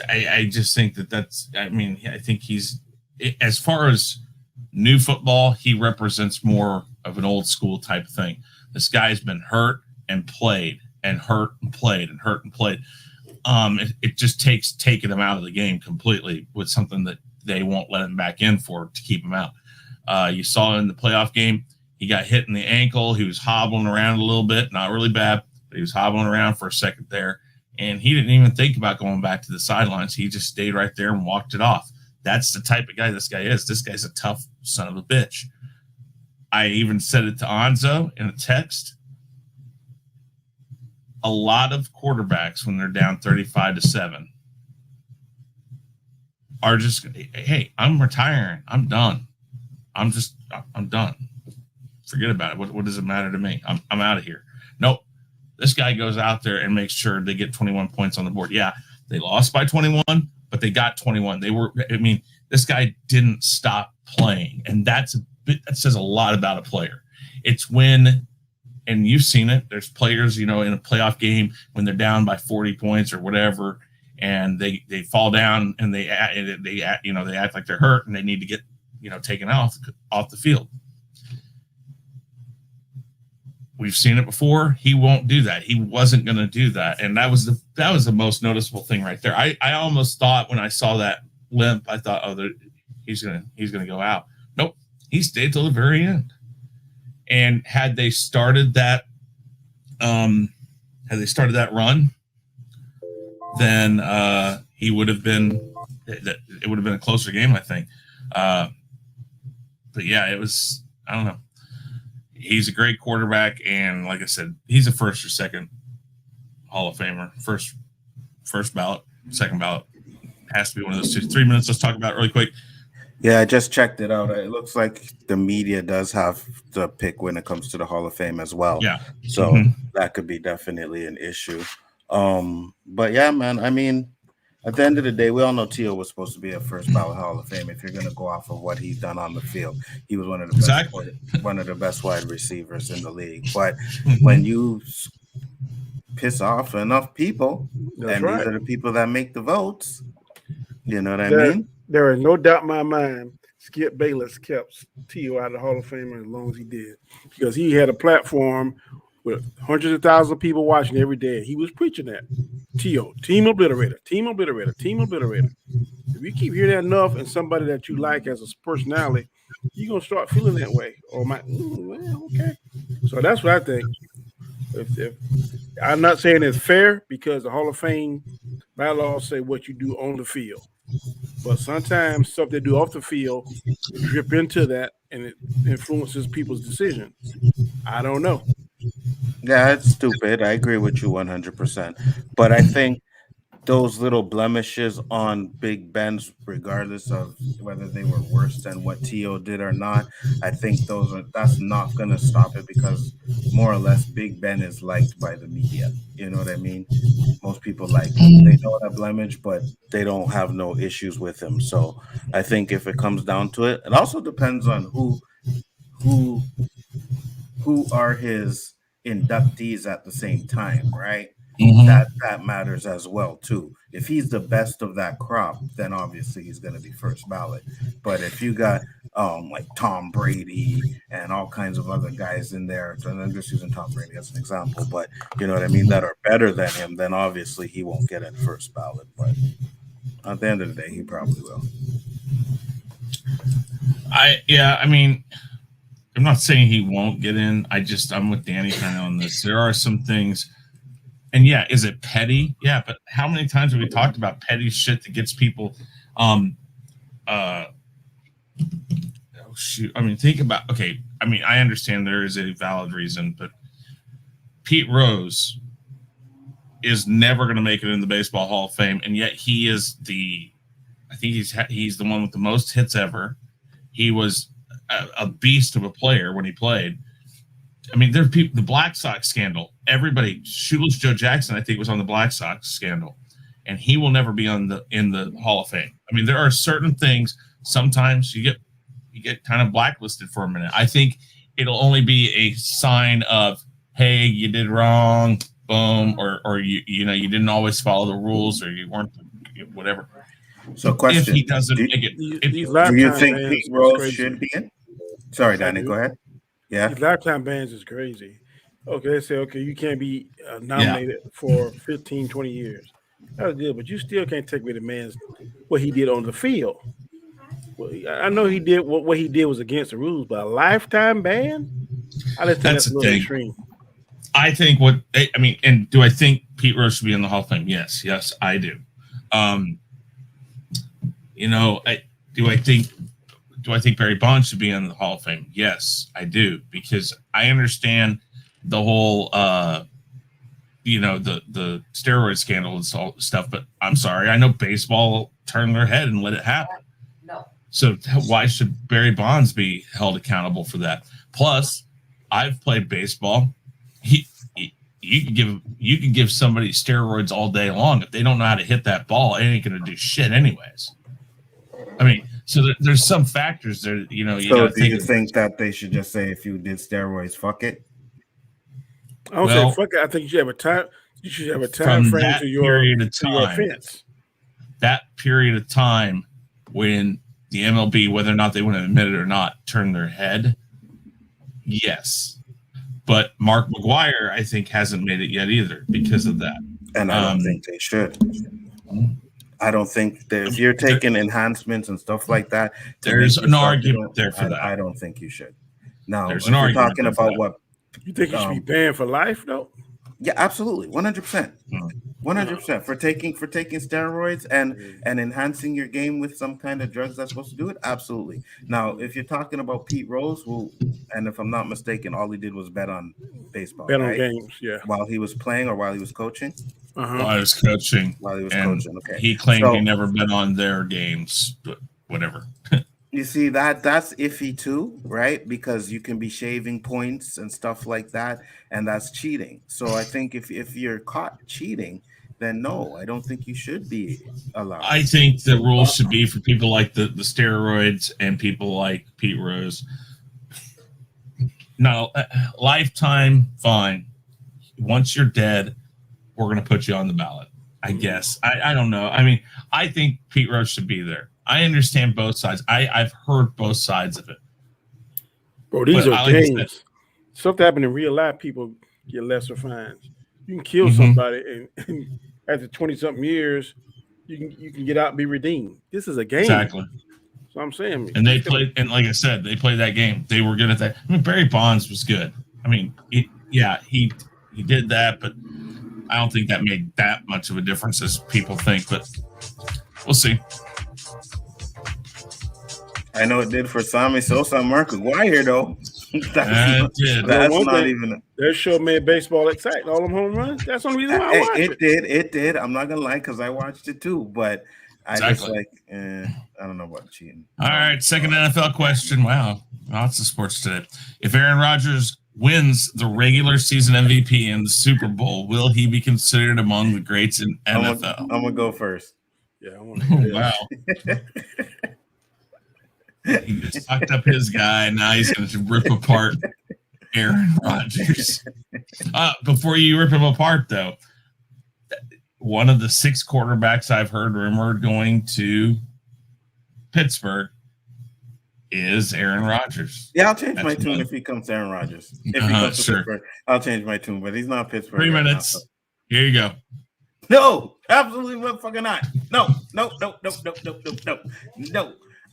I just think that's, I mean, I think he's, as far as new football, he represents more of an old school type of thing. This guy's been hurt and played and hurt and played and hurt and played. It just takes taking him out of the game completely with something that they won't let him back in for to keep him out. You saw in the playoff game, he got hit in the ankle. He was hobbling around a little bit, not really bad, but he was hobbling around for a second there. And he didn't even think about going back to the sidelines. He just stayed right there and walked it off. That's the type of guy this guy is. This guy's a tough son of a bitch. I even said it to Nzo in a text. A lot of quarterbacks, when they're down 35-7, are just, hey, I'm retiring. I'm done. I'm done. Forget about it. What does it matter to me? I'm out of here. Nope. This guy goes out there and makes sure they get 21 points on the board. Yeah, they lost by 21, but they got 21. This guy didn't stop playing. And that says a lot about a player. It's when, and you've seen it, there's players, in a playoff game when they're down by 40 points or whatever, and they fall down and they act like they're hurt and they need to get, taken off the field. We've seen it before. He won't do that. He wasn't going to do that. And that was the most noticeable thing right there. I almost thought when I saw that limp, I thought, oh, he's going to go out. Nope. He stayed till the very end. And had they started that run, then he would have been, it would have been a closer game, I think. But yeah, it was, I don't know. He's a great quarterback, and like I said, he's a first or second Hall of Famer. First ballot, second ballot. Has to be one of those two. 3 minutes, let's talk about it really quick. Yeah, I just checked it out. It looks like the media does have the pick when it comes to the Hall of Fame as well. Yeah. So that could be definitely an issue. But yeah, man, I mean, at the end of the day, we all know T.O. was supposed to be a first ballot Hall of Fame. If you're going to go off of what he's done on the field, he was one of the best wide receivers in the league. But when you piss off enough people, these are the people that make the votes. You know what I mean? There is no doubt in my mind Skip Bayless kept T.O. out of the Hall of Fame as long as he did, because he had a platform with hundreds of thousands of people watching every day. He was preaching that. T.O., team obliterator, team obliterator, team obliterator. If you keep hearing that enough and somebody that you like as a personality, you're going to start feeling that way. Okay. So that's what I think. If I'm not saying it's fair, because the Hall of Fame bylaws say what you do on the field. But sometimes stuff they do off the field drip into that, and it influences people's decisions. I don't know. Yeah, it's stupid. I agree with you 100%. But I think those little blemishes on Big Ben's, regardless of whether they were worse than what T.O. did or not, I think that's not going to stop it, because more or less Big Ben is liked by the media. You know what I mean? Most people like him. They know that blemish, but they don't have no issues with him. So I think if it comes down to it, it also depends on who are his inductees at the same time, right? that matters as well too. If he's the best of that crop, then obviously he's going to be first ballot. But if you got like Tom Brady and all kinds of other guys in there, and I'm just using Tom Brady as an example, but you know what I mean, that are better than him, then obviously he won't get in first ballot. But at the end of the day, he probably will. I mean, I'm not saying he won't get in. I'm with Danny kind of on this. There are some things, and yeah, is it petty? Yeah, but how many times have we talked about petty shit that gets people? Oh shoot! I mean, think about. Okay, I mean, I understand there is a valid reason, but Pete Rose is never going to make it in the Baseball Hall of Fame, and yet he is I think he's the one with the most hits ever. He was a beast of a player when he played. I mean, there's people. The Black Sox scandal. Everybody, Shoeless Joe Jackson, I think, was on the Black Sox scandal, and he will never be in the Hall of Fame. I mean, there are certain things. Sometimes you get kind of blacklisted for a minute. I think it'll only be a sign of, hey, you did wrong, boom, or you know you didn't always follow the rules, or you weren't whatever. So, question: if he doesn't make it, do you think Pete Rose should be in? Sorry, Danny, go ahead. Yeah, these lifetime bans is crazy. Okay, they say, okay, you can't be nominated for 15, 20 years. That was good, but you still can't take away the man's what he did on the field. Well, I know he did what he did was against the rules, but a lifetime ban? I just think that's a little extreme. I think and do I think Pete Rose should be in the Hall of Fame? Yes, I do. Do I think Barry Bonds should be in the Hall of Fame? Yes, I do, because I understand the whole the steroid scandal and stuff, but I'm sorry, I know baseball turned their head and let it happen. No. So why should Barry Bonds be held accountable for that? Plus, I've played baseball. You can give somebody steroids all day long. If they don't know how to hit that ball, it ain't going to do shit anyways. I mean, so there's some factors there. You know. So do you think that they should just say, if you did steroids, fuck it? I don't say fuck it. I think you should have a time. You should have a time frame to your offense. That period of time when the MLB, whether or not they want to admit it or not, turned their head. Yes. But Mark McGwire, I think, hasn't made it yet either because of that. And I don't think they should. I don't think that if you're taking enhancements and stuff like that, there's an argument there for that. I don't think you should. Now, if you're talking about what you think you should be banned for life, though. Yeah, absolutely, 100%, 100% for taking steroids and enhancing your game with some kind of drugs that's supposed to do it. Absolutely. Now, if you're talking about Pete Rose, and if I'm not mistaken, all he did was bet on baseball, on games, yeah, while he was playing or while he was coaching. While he was coaching. Okay. He claimed he never bet on their games, but whatever. You see, that's iffy too, right? Because you can be shaving points and stuff like that, and that's cheating. So I think if you're caught cheating, then no, I don't think you should be allowed. I think the rules should be for people like the steroids and people like Pete Rose. No, lifetime, fine. Once you're dead, we're going to put you on the ballot, I guess. I don't know. I mean, I think Pete Rose should be there. I understand both sides. I've heard both sides of it. Bro, these are games. Stuff that happen in real life, people get lesser fines. You can kill somebody, and after 20-something years, you can get out and be redeemed. This is a game. Exactly. So I'm saying. And they played, and like I said, they played that game. They were good at that. I mean, Barry Bonds was good. I mean, he did that, but I don't think that made that much of a difference as people think. But we'll see. I know it did for Sammy Sosa and Mark McGwire, though. That's not even. Their show made baseball exciting. All them home runs. That's the only reason why I watched it. It did. I'm not gonna lie, because I watched it too. But I just I don't know about cheating. All right, second NFL question. Wow, lots of sports today. If Aaron Rodgers wins the regular season MVP in the Super Bowl, will he be considered among the greats in NFL? I'm gonna go first. Yeah, I want to. Wow. He just fucked up his guy. Now he's going to rip apart Aaron Rodgers. Before you rip him apart, though, one of the 6 quarterbacks I've heard rumored going to Pittsburgh is Aaron Rodgers. Yeah, I'll change my tune if he comes to Aaron Rodgers. If he comes to Pittsburgh, I'll change my tune, but he's not Pittsburgh. 3 minutes. Now, so. Here you go. No, absolutely motherfucking not. No.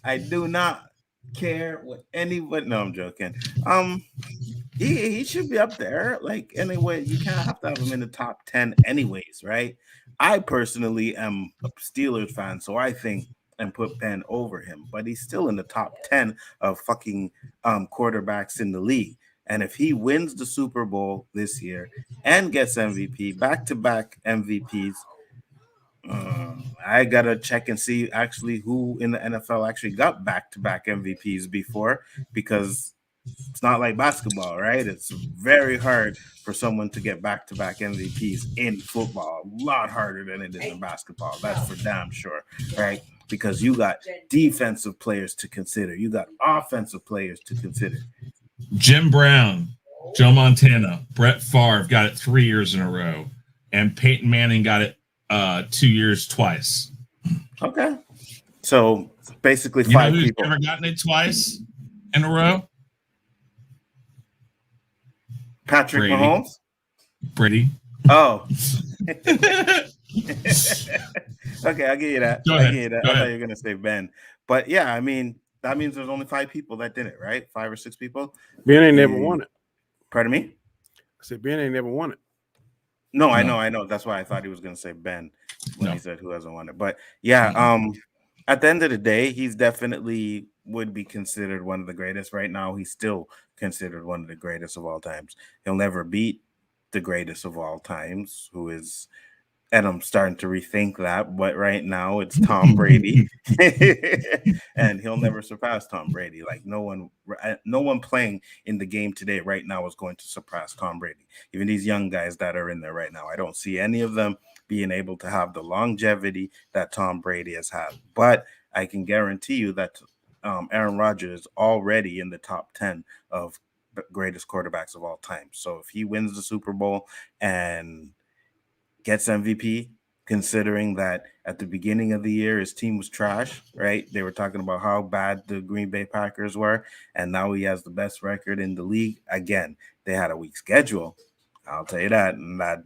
I do not care what anyone. No, I'm joking. He should be up there. Like, anyway, you can't have to have him in the top 10 anyways, right? I personally am a Steelers fan, so I think and put Ben over him, but he's still in the top 10 of fucking quarterbacks in the league. And if he wins the Super Bowl this year and gets MVP, back-to-back MVPs, I gotta check and see actually who in the NFL actually got back-to-back MVPs before, because it's not like basketball, right? It's very hard for someone to get back-to-back MVPs in football. A lot harder than it is in basketball. That's for damn sure, right? Because you got defensive players to consider. You got offensive players to consider. Jim Brown, Joe Montana, Brett Favre got it 3 years in a row, and Peyton Manning got it 2 years twice. Okay. So basically 5 people. Ever gotten it twice in a row? Patrick Brady. Mahomes? Brady. Oh. Okay, I'll give you that. Go ahead. I thought you were going to say Ben. But yeah, I mean, that means there's only 5 people that did it, right? 5 or 6 people. Ben ain't never won it. Pardon me? I said Ben ain't never won it. No, I know. That's why I thought he was going to say Ben when he said who hasn't won it. But yeah, at the end of the day, he's definitely would be considered one of the greatest. Right now, he's still considered one of the greatest of all times. He'll never beat the greatest of all times, who is, and I'm starting to rethink that, but right now it's Tom Brady. And he'll never surpass Tom Brady. Like no one playing in the game today right now is going to surpass Tom Brady. Even these young guys that are in there right now, I don't see any of them being able to have the longevity that Tom Brady has had. But I can guarantee you that Aaron Rodgers is already in the top 10 of greatest quarterbacks of all time. So if he wins the Super Bowl and gets MVP, considering that at the beginning of the year his team was trash, right? They were talking about how bad the Green Bay Packers were, and now he has the best record in the league. Again, they had a weak schedule, I'll tell you that, and that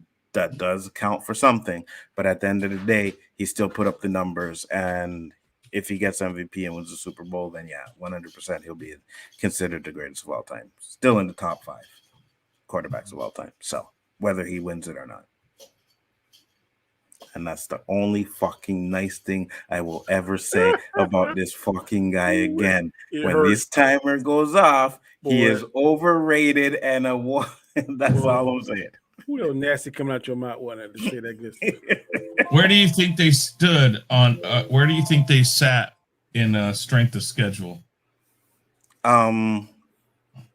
does count for something. But at the end of the day, he still put up the numbers, and if he gets MVP and wins the Super Bowl, then yeah, 100% he'll be considered the greatest of all time. Still in the top 5 quarterbacks of all time. So whether he wins it or not. And that's the only fucking nice thing I will ever say about this fucking guy again. When this timer goes off, he is overrated and a one. That's all I'm saying. Who else nasty coming out your mouth wanted to say that good stuff? Where do you think they stood on? Where do you think they sat in strength of schedule? About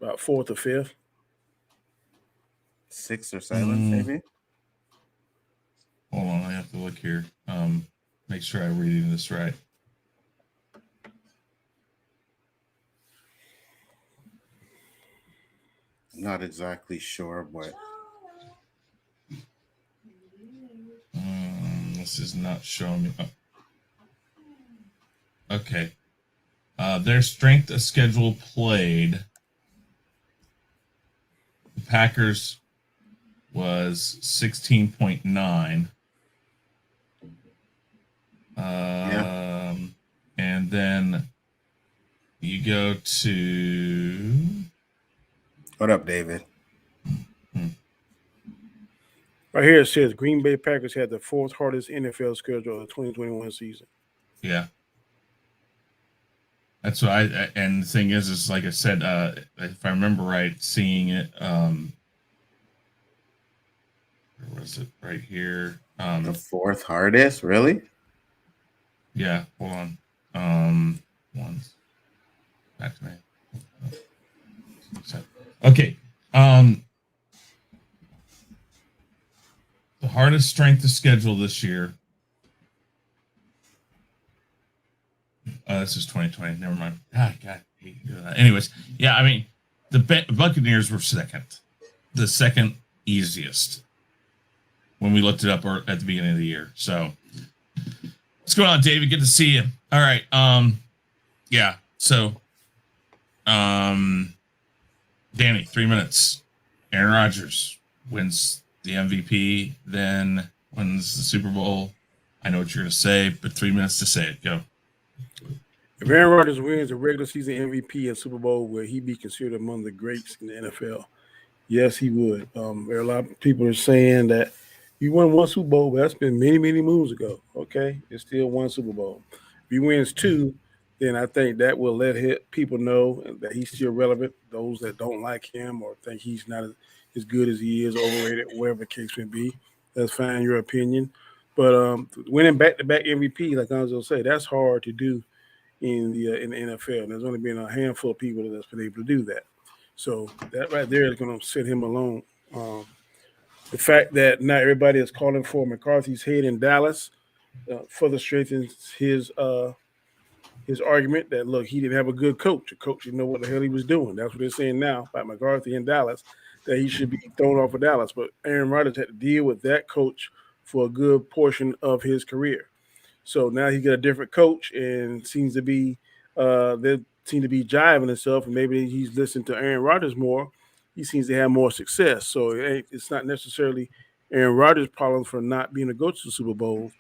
4th or 5th, 6th or 7th, maybe. Hold on, I have to look here. Make sure I'm reading this right. Not exactly sure, but this is not showing me. Oh. Okay. Their strength of schedule played. The Packers was 16.9. And then you go to. What up, David? Right here it says Green Bay Packers had the 4th hardest NFL schedule of the 2021 season. Yeah. That's what and the thing is like I said, if I remember right, seeing it, where was it? Right here. The 4th hardest, really? Yeah, hold on. Back to me. Okay. The hardest strength of schedule this year. This is 2020. Never mind. God, anyways, yeah, I mean, the Buccaneers were second. The second easiest. when we looked it up at the beginning of the year. So what's going on, David? Good to see you. All right. Yeah. So, Danny, 3 minutes. Aaron Rodgers wins the MVP, then wins the Super Bowl. I know what you're going to say, but 3 minutes to say it. Go. If Aaron Rodgers wins the regular season MVP and Super Bowl, will he be considered among the greats in the NFL? Yes, he would. There are a lot of people are saying that he won one Super Bowl, but that's been many, many moons ago. Okay, it's still one Super Bowl. If he wins two, then I think that will let people know that he's still relevant. Those that don't like him or think he's not as good as he is, overrated, whatever the case may be, that's fine, your opinion. But winning back-to-back MVP, like Nzo said, that's hard to do in the NFL. And there's only been a handful of people that's been able to do that. So that right there is going to set him alone. The fact that not everybody is calling for McCarthy's head in Dallas further strengthens his argument that, look, he didn't have a good coach. A coach didn't know what the hell he was doing. That's what they're saying now about McCarthy in Dallas, that he should be thrown off of Dallas. But Aaron Rodgers had to deal with that coach for a good portion of his career. So now he got a different coach and seems to be they seem to be jiving himself, and maybe he's listening to Aaron Rodgers more. He seems to have more success. So it's not necessarily Aaron Rodgers' problem for not being able to go to the Super Bowl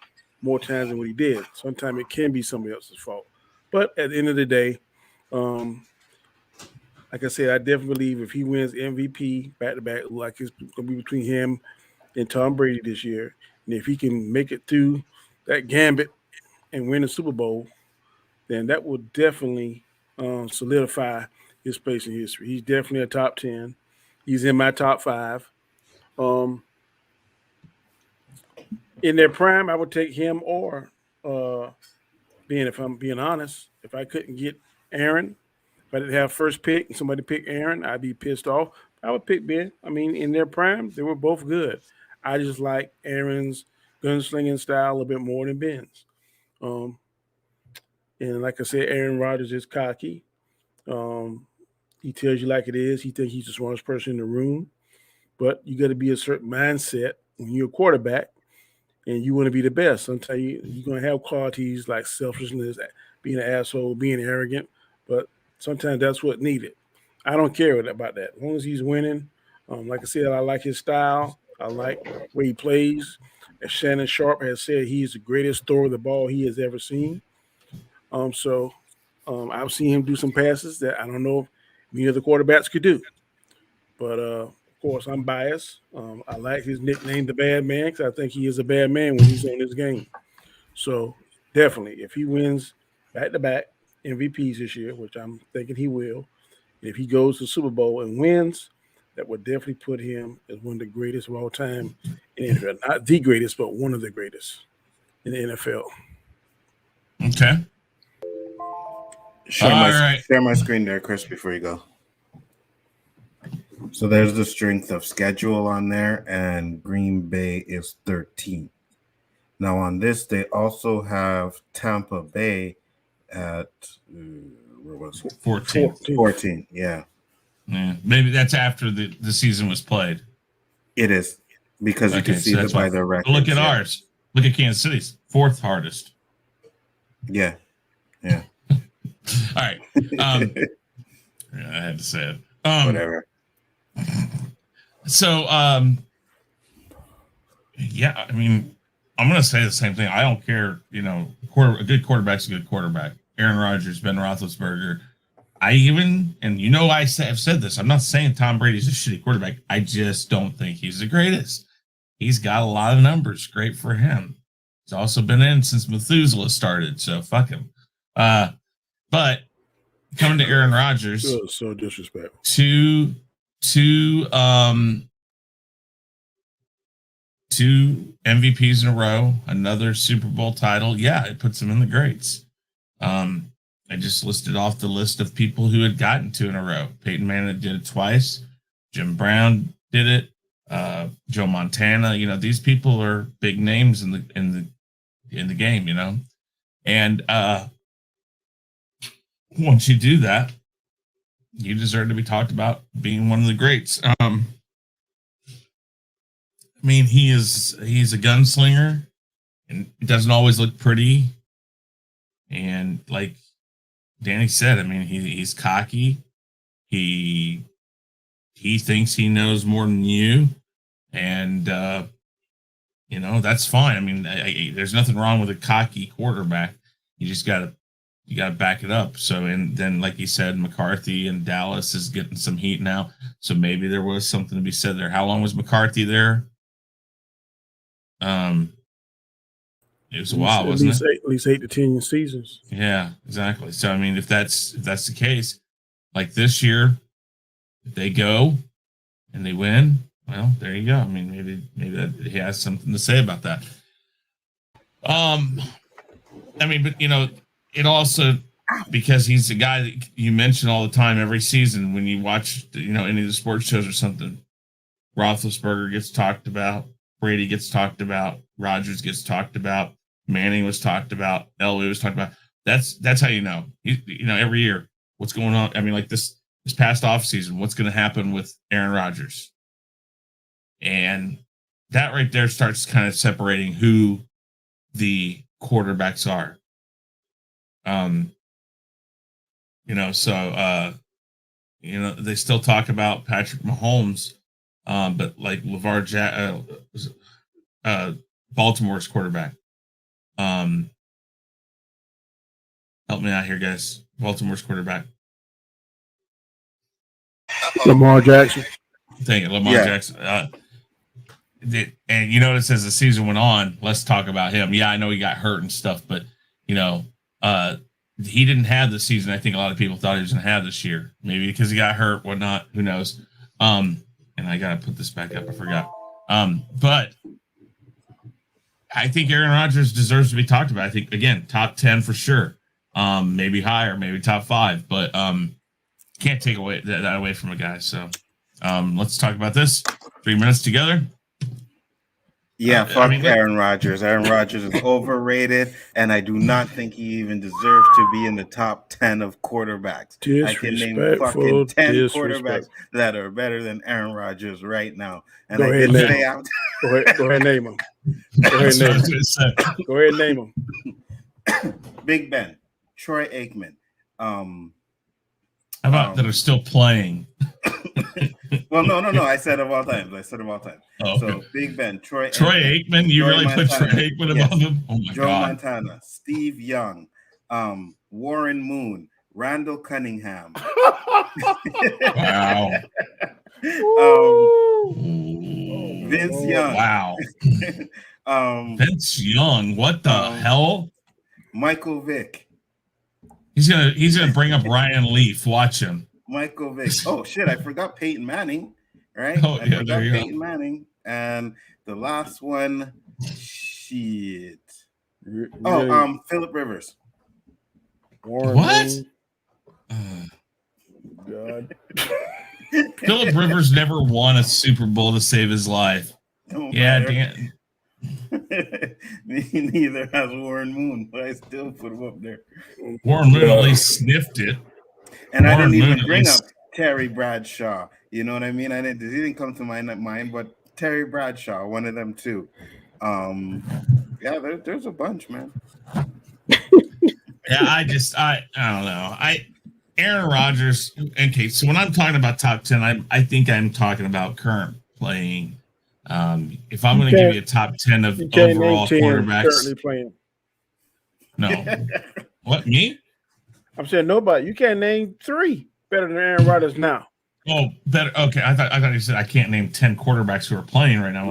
more times than what he did. Sometimes it can be somebody else's fault. But at the end of the day, like I said, I definitely believe if he wins MVP back-to-back, like it's going to be between him and Tom Brady this year, and if he can make it through that gambit and win the Super Bowl, then that will definitely solidify his place in history. He's definitely a top 10. He's in my top 5. In their prime, I would take him or if I'm being honest, if I couldn't get Aaron, if I didn't have first pick and somebody picked Aaron, I'd be pissed off. I would pick Ben. I mean, in their prime, they were both good. I just like Aaron's gunslinging style a little bit more than Ben's. And like I said, Aaron Rodgers is cocky. He tells you like it is. He thinks he's the smartest person in the room. But you got to be a certain mindset when you're a quarterback and you want to be the best. Sometimes you're going to have qualities like selfishness, being an asshole, being arrogant. But sometimes that's what's needed. I don't care about that. As long as he's winning, like I said, I like his style. I like the way he plays. As Shannon Sharp has said, he's the greatest thrower of the ball he has ever seen. So I've seen him do some passes that I don't know if many other quarterbacks could do. But, of course, I'm biased. I like his nickname, the Bad Man, because I think he is a bad man when he's on his game. So definitely, if he wins back-to-back MVPs this year, which I'm thinking he will, if he goes to the Super Bowl and wins, that would definitely put him as one of the greatest of all time in the NFL. Not the greatest, but one of the greatest in the NFL. Okay. Share my screen there, Chris, before you go. So there's the strength of schedule on there, and Green Bay is 13th. Now on this, they also have Tampa Bay at where was it? 14. Yeah. Maybe that's after the season was played. It is, because you can see that by their records. Look at ours. Look at Kansas City's 4th hardest. Yeah. All right. I had to say it. Whatever. So, yeah, I mean, I'm going to say the same thing. I don't care. You know, a good quarterback's a good quarterback. Aaron Rodgers, Ben Roethlisberger. I have said this. I'm not saying Tom Brady's a shitty quarterback. I just don't think he's the greatest. He's got a lot of numbers. Great for him. He's also been in since Methuselah started, so fuck him. But coming to Aaron Rodgers, so disrespectful. Two MVPs in a row, another Super Bowl title. Yeah, it puts him in the greats. I just listed off the list of people who had gotten 2 in a row. Peyton Manning did it twice. Jim Brown did it. Joe Montana. You know, these people are big names in the game. You know, and once you do that, you deserve to be talked about being one of the greats. I mean, he's a gunslinger, and it doesn't always look pretty. And like Danny said, I mean, he's cocky. He thinks he knows more than you, and that's fine. I mean, there's nothing wrong with a cocky quarterback. You just gotta back it up. So, and then like you said, McCarthy in Dallas is getting some heat now. So maybe there was something to be said there. How long was McCarthy there? It was a while, wasn't it? At least 8 to 10 seasons. Yeah, exactly. So I mean, if that's the case, like this year, if they go and they win, well, there you go. I mean, maybe that he has something to say about that. I mean, but it also, because he's a guy that you mention all the time every season when you watch any of the sports shows or something. Roethlisberger gets talked about, Brady gets talked about, Rodgers gets talked about, Manning was talked about, Elway was talked about. That's how you know. Every year what's going on. I mean, like this past offseason, what's going to happen with Aaron Rodgers? And that right there starts kind of separating who the quarterbacks are. They still talk about Patrick Mahomes, but like Baltimore's quarterback. Help me out here, guys. Baltimore's quarterback. Lamar Jackson. Dang it, Lamar Jackson. And you notice as the season went on, let's talk about him. Yeah, I know he got hurt and stuff, but he didn't have the season I think a lot of people thought he was going to have this year. Maybe because he got hurt, whatnot. Who knows? And I got to put this back up. I forgot. But I think Aaron Rodgers deserves to be talked about. I think, again, top 10 for sure. Maybe higher, maybe top 5. But can't take that away from a guy. So let's talk about this. 3 minutes together. Yeah, Aaron Rodgers. Aaron Rodgers is overrated, and I do not think he even deserves to be in the top 10 of quarterbacks. I can name fucking 10 quarterbacks that are better than Aaron Rodgers right now. And Go ahead and name them. Go ahead and name them. Big Ben, Troy Aikman. How about that are still playing? Well, no. I said of all time. Oh, okay. So Big Ben, Troy Aikman. You really put Troy Aikman above him? Oh my Joe God. Montana, Steve Young, Warren Moon, Randall Cunningham. Wow. Vince Young. Wow. Vince Young. What the hell? Michael Vick. He's gonna bring up Ryan Leaf. Watch him. Michael Vick. Oh shit! I forgot Peyton Manning. Right? Oh yeah, there you Peyton go. Manning, and the last one. Shit. Philip Rivers. Warren What? God. Philip Rivers never won a Super Bowl to save his life. Dan. Neither has Warren Moon, but I still put him up there. Warren Moon at least sniffed it. And Warren I didn't even Moon bring up Terry Bradshaw. You know what I mean? He didn't come to my mind, but Terry Bradshaw, one of them too. There's a bunch, man. Yeah, I don't know. Aaron Rodgers. Okay, so when I'm talking about top 10, I think I'm talking about current playing. If I'm going to give you a top 10 of overall quarterbacks, currently playing. No. What, me? I'm saying nobody. You can't name 3 better than Aaron Rodgers now. Oh, better. Okay, I thought you said I can't name 10 quarterbacks who are playing right now.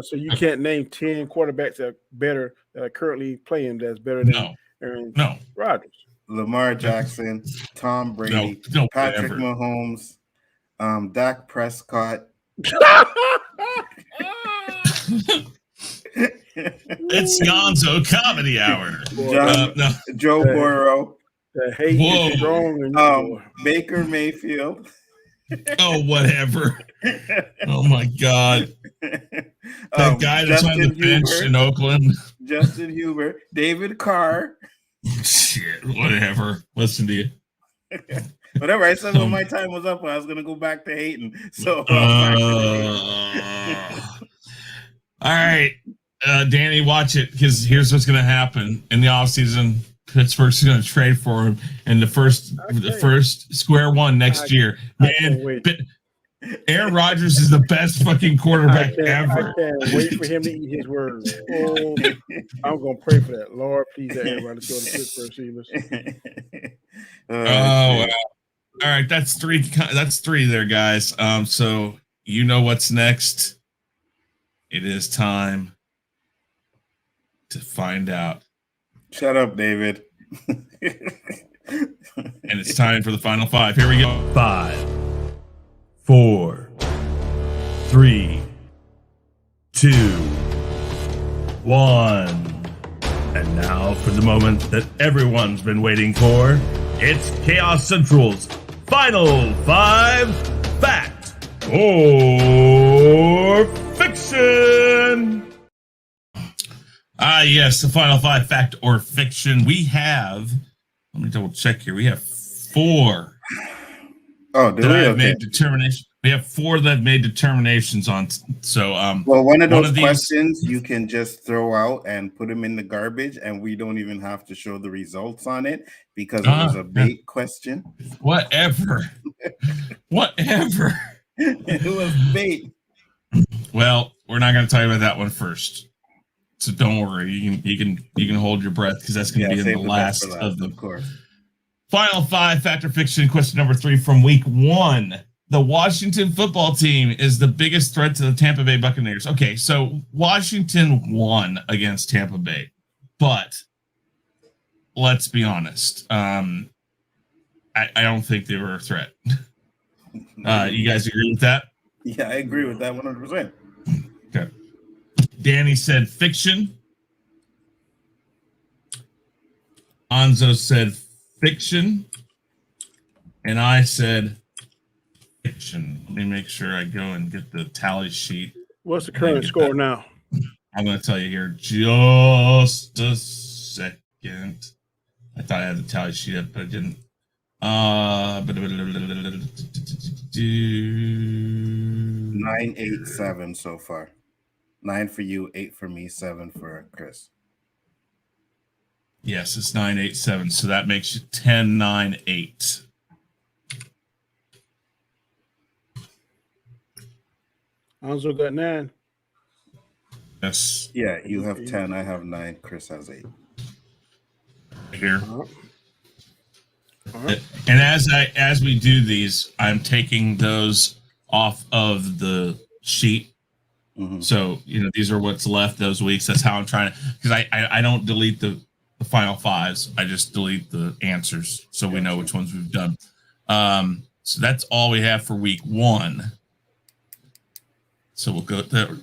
So you can't name 10 quarterbacks that are better that are currently playing that's better than Aaron Rodgers. Lamar Jackson, Tom Brady, Patrick Mahomes, Dak Prescott. It's Nzo Comedy Hour. Joe Burrow. Whoa. Baker Mayfield. Oh, whatever. Oh my God. That guy that's on the bench in Oakland. Justin Hubert. David Carr. Shit, whatever. Listen to you. Whatever. I said when my time was up, I was going to go back to hating. So All right, Danny, watch it, because here's what's going to happen in the offseason. Pittsburgh's going to trade for him in the first square one next year. Man, Aaron Rodgers is the best fucking quarterback ever. I can't wait for him to eat his words. Oh, I'm going to pray for that. Lord, please let Aaron Rodgers go to Pittsburgh Steelers. Wow. All right, that's three. That's three there, guys. So you know what's next. It is time to find out. Shut up, David. And it's time for the final five. Here we go. 5, 4, 3, 2, 1. And now for the moment that everyone's been waiting for. It's Khaos Central's Final 5 Fact or Fiction. Yes, the Final 5 Fact or Fiction. We have, let me double check here. We have 4. Oh, do that we? have made determination. We have 4 that have made determinations on. So, well, one of those questions you can just throw out and put them in the garbage, and we don't even have to show the results on it because it was a bait question. Whatever. Whatever. It was bait. Well, we're not going to tell you about that one first. So don't worry. You can hold your breath, because that's going to be in the last of them. Of course. Final 5 Fact or Fiction. Question number 3 from week 1. The Washington football team is the biggest threat to the Tampa Bay Buccaneers. Okay, so Washington won against Tampa Bay, but let's be honest. I don't think they were a threat. You guys agree with that? Yeah, I agree with that 100%. Okay. Danny said fiction. Nzo said fiction. And I said fiction. Let me make sure I go and get the tally sheet. What's the current score now? I'm going to tell you here just a second. I thought I had the tally sheet up, but I didn't. 9-8-7 so far. 9 for you, 8 for me, 7 for Chris. Yes, it's 9-8-7. So that makes you 10-9-8. Nzo got 9. Yes. Yeah, you have 10. I have 9. Chris has 8. Here. All right. And as we do these, I'm taking those off of the sheet. Mm-hmm. So, these are what's left those weeks. That's how I'm trying to, because I don't delete the final fives. I just delete the answers so we know which ones we've done. So that's all we have for week 1. So we'll go there.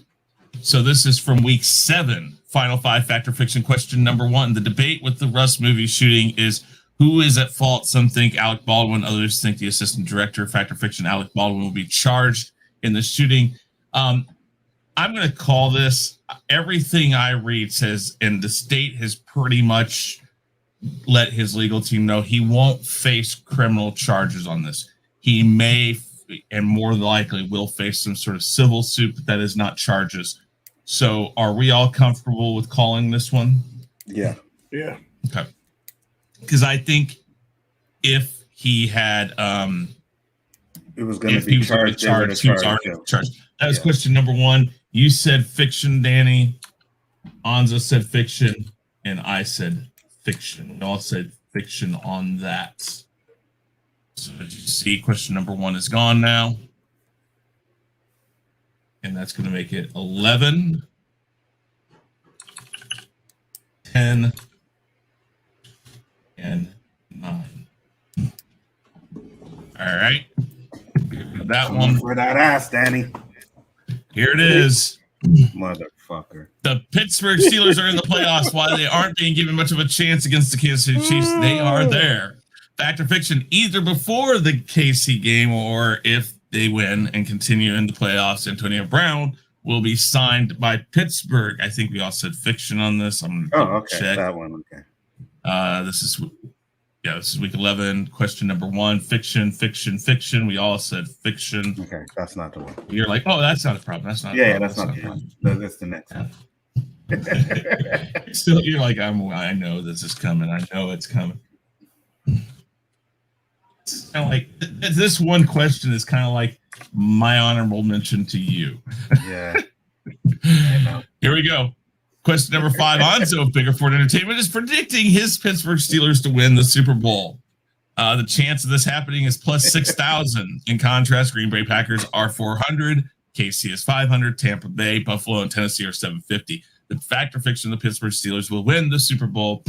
So this is from week 7. Final 5 Fact or Fiction. Question number 1. The debate with the Rust movie shooting is who is at fault. Some think Alec Baldwin. Others think the assistant director. Fact or Fiction. Alec Baldwin will be charged in the shooting. I'm going to call this, everything I read says, and the state has pretty much let his legal team know he won't face criminal charges on this. He may, and more likely will, face some sort of civil suit, but that is not charges. So are we all comfortable with calling this one? Yeah. Yeah. Okay. Because I think if he had, it was going to be charged. He was already charged. That was question number 1. You said fiction, Danny. Nzo said fiction, and I said fiction. We all said fiction on that. So as you see, question number 1 is gone now. And that's going to make it 11, 10, and 9. All right. That one. For that ass, Danny. Here it is. Motherfucker. The Pittsburgh Steelers are in the playoffs. While they aren't being given much of a chance against the Kansas City Chiefs, they are there. Fact or fiction, either before the KC game or if they win and continue in the playoffs, Antonio Brown will be signed by Pittsburgh. I think we all said fiction on this. I'm going to okay. check. That one, okay. This is Yeah, this is week 11. Question number 1, fiction, fiction, fiction. We all said fiction. Okay, that's not the one. You're like, oh, that's not a problem. That's not. Yeah, that's not the one. That's the next one. Still, you're like, I know this is coming. I know it's coming. It's kind of like this one question is kind of like my honorable mention to you. Yeah. I know. Here we go. Question number 5. Nzo of Biggaford Entertainment is predicting his Pittsburgh Steelers to win the Super Bowl. The chance of this happening is plus 6,000. In contrast, Green Bay Packers are 400. KC is 500. Tampa Bay, Buffalo, and Tennessee are 750. The fact or fiction the Pittsburgh Steelers will win the Super Bowl.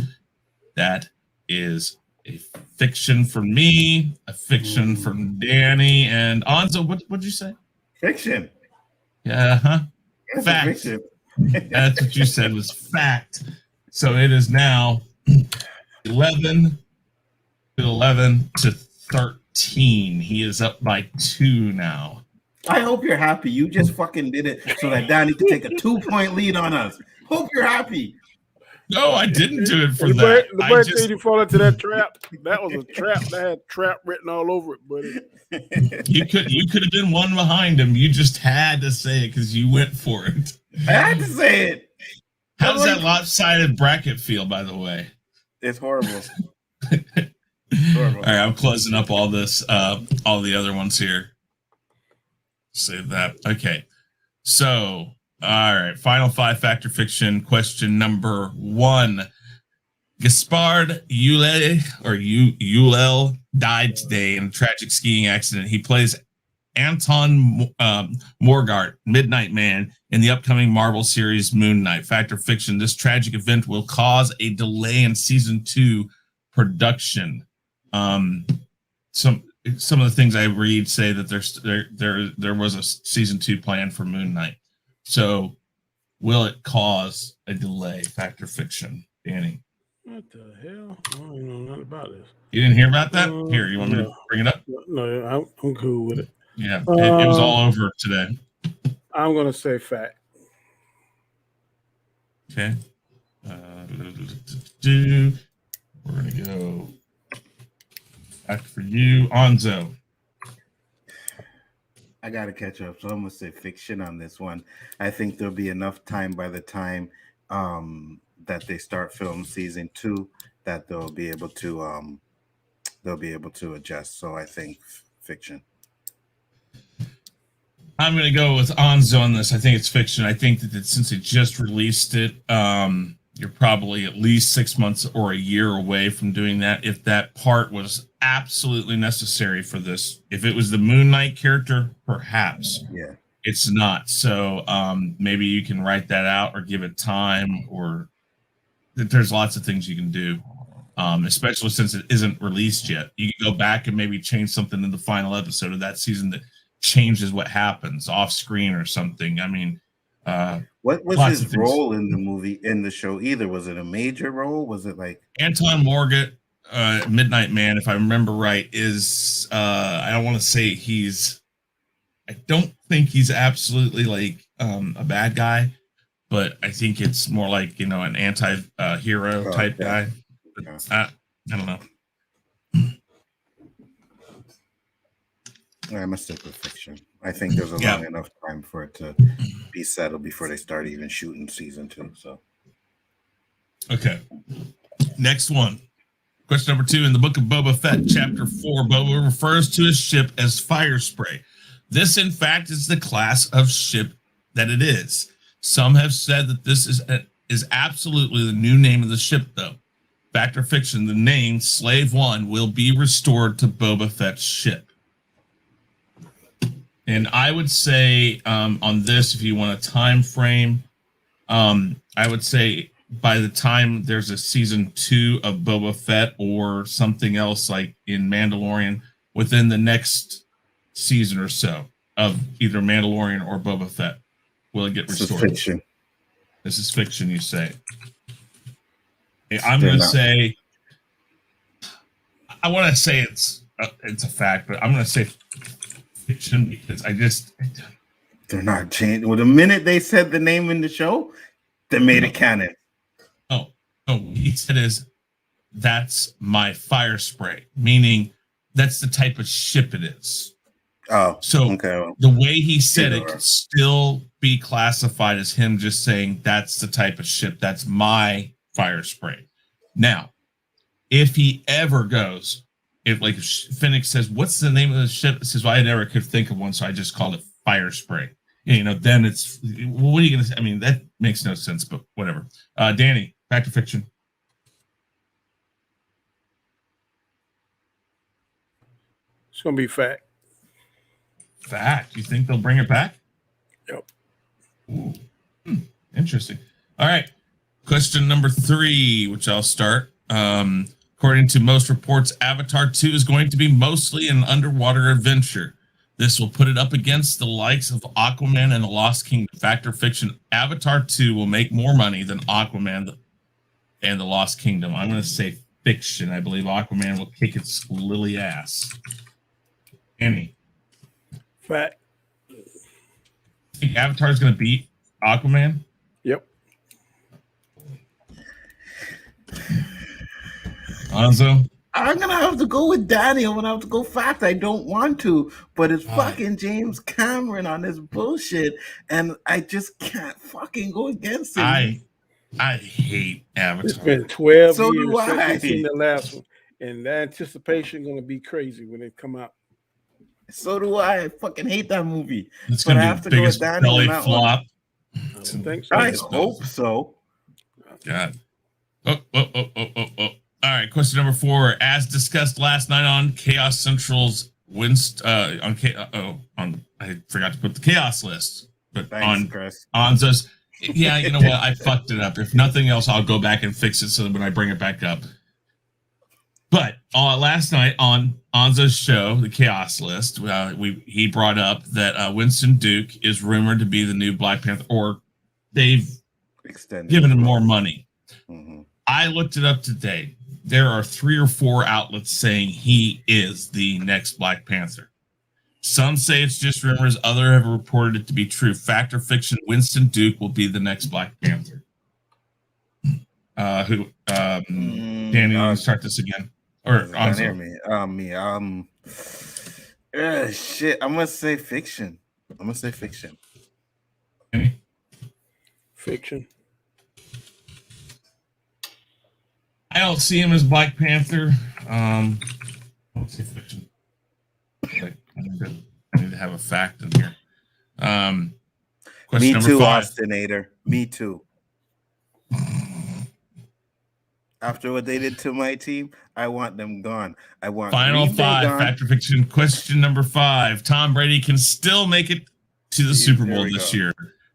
That is a fiction for me, a fiction from Danny, and Nzo. What'd you say? Fiction. Yeah, huh? That's Fact. a fiction. That's what you said was fact. So it is now 11 to 13. He is up by 2 now. I hope you're happy. You just fucking did it so that Danny could take a 2-point lead on us. Hope you're happy. No, I didn't do it for The that. bird said you fall into that trap. That was a trap. That had trap written all over it, buddy. You could have been one behind him. You just had to say it because you went for it. I had to say it. How does that lopsided bracket feel, by the way? It's horrible. All right, I'm closing up all this, all the other ones here. Save that. Okay. So, all right. Final 5 factor fiction. Question number 1. Gaspard Ulel died today in a tragic skiing accident. He plays Anton Morgart, Midnight Man, in the upcoming Marvel series Moon Knight. Fact or fiction, this tragic event will cause a delay in season 2 production. Some of the things I read say that there was a season 2 plan for Moon Knight. So will it cause a delay? Fact or fiction, Danny? What the hell? I don't even know nothing about this. You didn't hear about that? Here, you want me to bring it up? No, I'm cool with it. Yeah, it was all over today. I'm going to say fact. Okay. We're going to go back for you, Nzo. I got to catch up, so I'm going to say fiction on this one. I think there'll be enough time by the time that they start film season 2 that they'll be able to adjust. So I think fiction. I'm going to go with Nzo on this. I think it's fiction. I think that since they just released it, you're probably at least 6 months or a year away from doing that. If that part was absolutely necessary for this, if it was the Moon Knight character, perhaps. Yeah. It's not. So maybe you can write that out or give it time, or there's lots of things you can do, especially since it isn't released yet. You can go back and maybe change something in the final episode of that season that changes what happens off screen or something. I mean, what was his role in the movie, in the show? Either was it a major role? Was it like Anton Morgart, Midnight Man, if I remember right, is I don't want to say I don't think he's absolutely like a bad guy, but I think it's more like, an anti-hero type guy. But I don't know. I must stick with fiction. I think there's a long enough time for it to be settled before they start even shooting season 2. So, okay. Next one. Question number 2. In the book of Boba Fett, chapter 4, Boba refers to his ship as Fire Spray. This, in fact, is the class of ship that it is. Some have said that this is absolutely the new name of the ship, though. Fact or fiction, the name Slave One will be restored to Boba Fett's ship. And I would say on this, if you want a time frame, I would say by the time there's a season 2 of Boba Fett or something else like in Mandalorian, within the next season or so of either Mandalorian or Boba Fett, will it get restored? This is fiction. This is fiction, you say. I'm going to say, I want to say it's a fact, but I'm going to say fiction because they're not changing. Well, the minute they said the name in the show, they made it canon. Oh, he said is that's my fire spray, meaning that's the type of ship it is. Oh, So okay. Well, the way he said it Sure. could still be classified as him just saying that's the type of ship, that's my fire spray. Now, if he ever goes, if like Phoenix says, what's the name of the ship? It says, well, I never could think of one, so I just called it fire spray. You know, then it's, well, what are you going to say? I mean, that makes no sense, but whatever. Danny, fact or fiction? It's gonna be fact. Fact. You think they'll bring it back? Yep. Ooh. Interesting. All right. Question number 3, which I'll start. According to most reports, Avatar 2 is going to be mostly an underwater adventure. This will put it up against the likes of Aquaman and the Lost Kingdom. Fact or fiction? Avatar 2 will make more money than Aquaman and the Lost Kingdom. I'm going to say fiction. I believe Aquaman will kick its lily ass. Annie, Fact. think Avatar is going to beat Aquaman? Yep. Anzo? I'm gonna have to go with Danny. I'm gonna have to go fact. I don't want to, but it's fucking James Cameron on this bullshit, and I just can't fucking go against him. I hate Avatar. It's been 12 So years do since I. we've seen the last one, and the anticipation gonna be crazy when they come out. So do I. I fucking hate that movie. It's But going I to have be to the go biggest with Danny belly on that one. flop. I don't think so. I hope so. God. Oh. All right, question number 4. As discussed last night on Chaos Central's Winston, I forgot to put the Chaos list, but Thanks, on Chris. Anzo's. Yeah, you know what? I fucked it up. If nothing else, I'll go back and fix it so that when I bring it back up. But last night on Anzo's show, the Chaos List, he brought up that Winston Duke is rumored to be the new Black Panther, or they've given him more money. Mm-hmm. I looked it up today. There are 3 or 4 outlets saying he is the next Black Panther. Some say it's just rumors. Others have reported it to be true. Fact or fiction? Winston Duke will be the next Black Panther. Danny, you start this again. Or Can't hear me. Shit. I'm gonna say fiction. Fiction. I don't see him as Black Panther. I don't say fiction. I need to have a fact in here. Question Me number too, 5. Austinator. Me too. After what they did to my team, I want them gone. I want Final Green Bay 5, gone. fact or fiction. Question number 5. Tom Brady can still make it to the Super there Bowl we this go. year.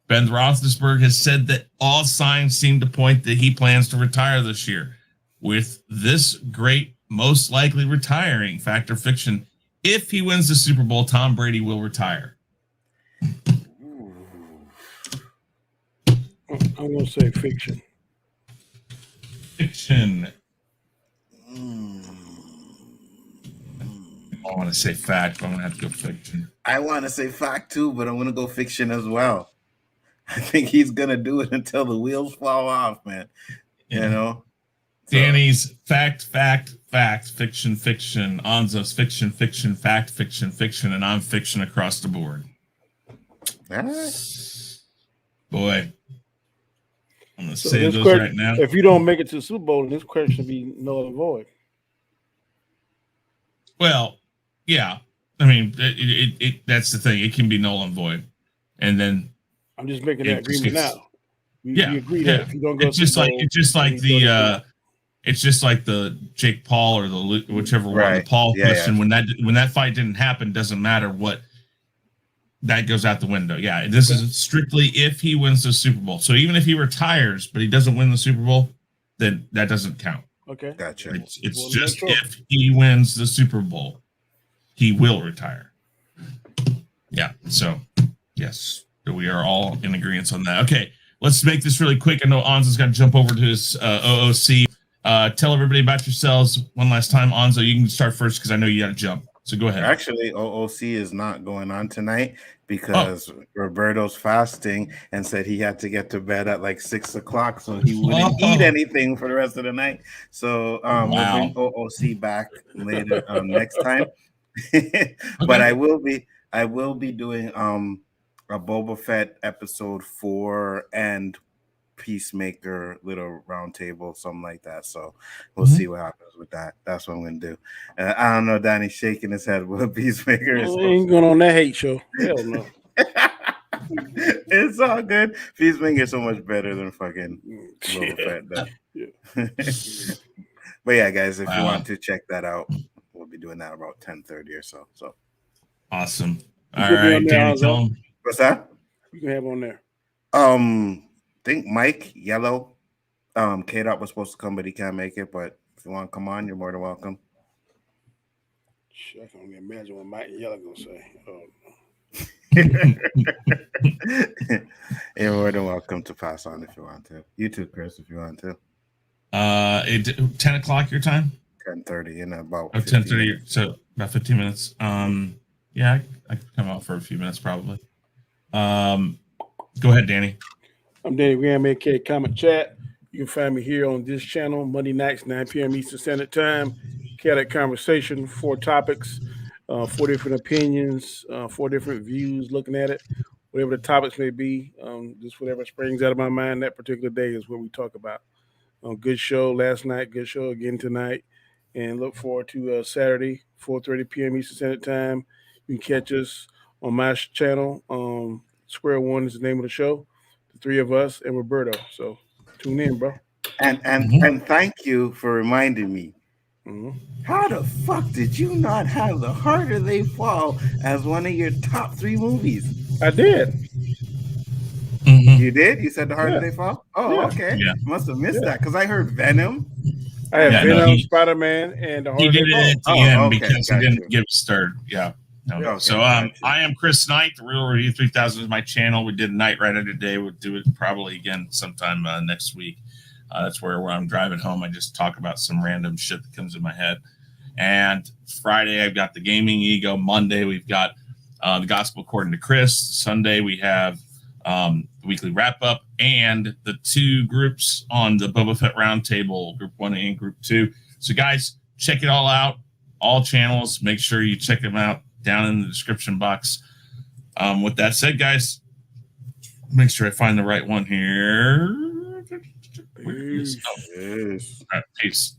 Ben Roethlisberger has said that all signs seem to point that he plans to retire this year. With this great, most likely retiring, fact or fiction, if he wins the Super Bowl, Tom Brady will retire. I'm gonna say fiction. Fiction. I want to say fact, but I'm going to have to go fiction. I want to say fact too, but I'm going to go fiction as well. I think he's going to do it until the wheels fall off, man. Yeah. You know? Danny's fact, fiction. Anzo's fiction, fact, and I'm fiction across the board. All right. Boy, I'm going to So say this those question, right now. if you don't make it to the Super Bowl, this question should be null and void. Well, yeah. I mean, that's the thing. It can be null and void. And then I'm just making that agreement now. We agree yeah. that if you don't go It's just like the it's just like the Jake Paul or the whichever one, Right. the Paul Yeah, question. yeah. When that fight didn't happen, doesn't matter what, that goes out the window. Yeah, this is strictly if he wins the Super Bowl. So even if he retires, but he doesn't win the Super Bowl, then that doesn't count. Okay. Gotcha. It's Well, just that's if he wins the Super Bowl, he will retire. Yeah. So yes, we are all in agreement on that. Okay, let's make this really quick. I know Anzo's got to jump over to his OOC. Tell everybody about yourselves one last time. Anzo, you can start first because I know you got to jump. So go ahead. Actually, OOC is not going on tonight because Roberto's fasting and said he had to get to bed at like 6 o'clock, so he wouldn't eat anything for the rest of the night. So we'll bring OOC back later next time. But I will be doing a Boba Fett episode 4 and Peacemaker little round table, something like that. So we'll see what happens with that. That's what I'm gonna do. I don't know. Danny's shaking his head with Peacemaker. Ain't going on that hate show. Hell no. It's all good. Peacemaker is so much better than fucking Boba Fett. Yeah. But yeah, guys, if you want to check that out, we'll be doing that about 10:30 or so. So awesome. All right, Danny, tell him. What's that? You can have on there. I think Mike Yellow, K-Dot was supposed to come, but he can't make it. But if you want to come on, you're more than welcome. Shit, I can only imagine what Mike Yellow gonna say. You're more than welcome to pass on if you want to. You too, Chris, if you want to. 10 o'clock your time? 10:30 in about 10:30, so about 15 minutes. Yeah, I can come out for a few minutes probably. Go ahead, Danny. I'm Danny Graham, aka Comment Chat. You can find me here on this channel, Monday nights, 9 p.m. Eastern Standard Time. Chaotic conversation, 4 topics, 4 different opinions, 4 different views looking at it. Whatever the topics may be, just whatever springs out of my mind that particular day is what we talk about. Good show last night, good show again tonight. And look forward to Saturday, 4:30 p.m. Eastern Standard Time. You can catch us on my channel. Square One is the name of the show. The 3 of us and Roberto. So tune in, bro. And thank you for reminding me. How the fuck did you not have The Harder They Fall as one of your top 3 movies? I did. You did? You said The Harder They Fall? Oh, okay. Yeah. Must have missed that because I heard Venom. I had Venom, Spider-Man, and The Harder He did They Fall. it at the end okay, because he didn't give a start. Yeah. No. Okay, So I am Chris Knight. The Real Review 3000 is my channel. We did Night Rider today. We'll do it probably again sometime next week. That's where I'm driving home, I just talk about some random shit that comes in my head. And Friday, I've got the Gaming Ego. Monday, we've got the Gospel According to Chris. Sunday, we have the weekly wrap-up and the 2 groups on the Boba Fett Roundtable, Group 1 and Group 2. So, guys, check it all out. All channels. Make sure you check them out down in the description box. With that said, guys, make sure I find the right one here. Peace. All right, peace.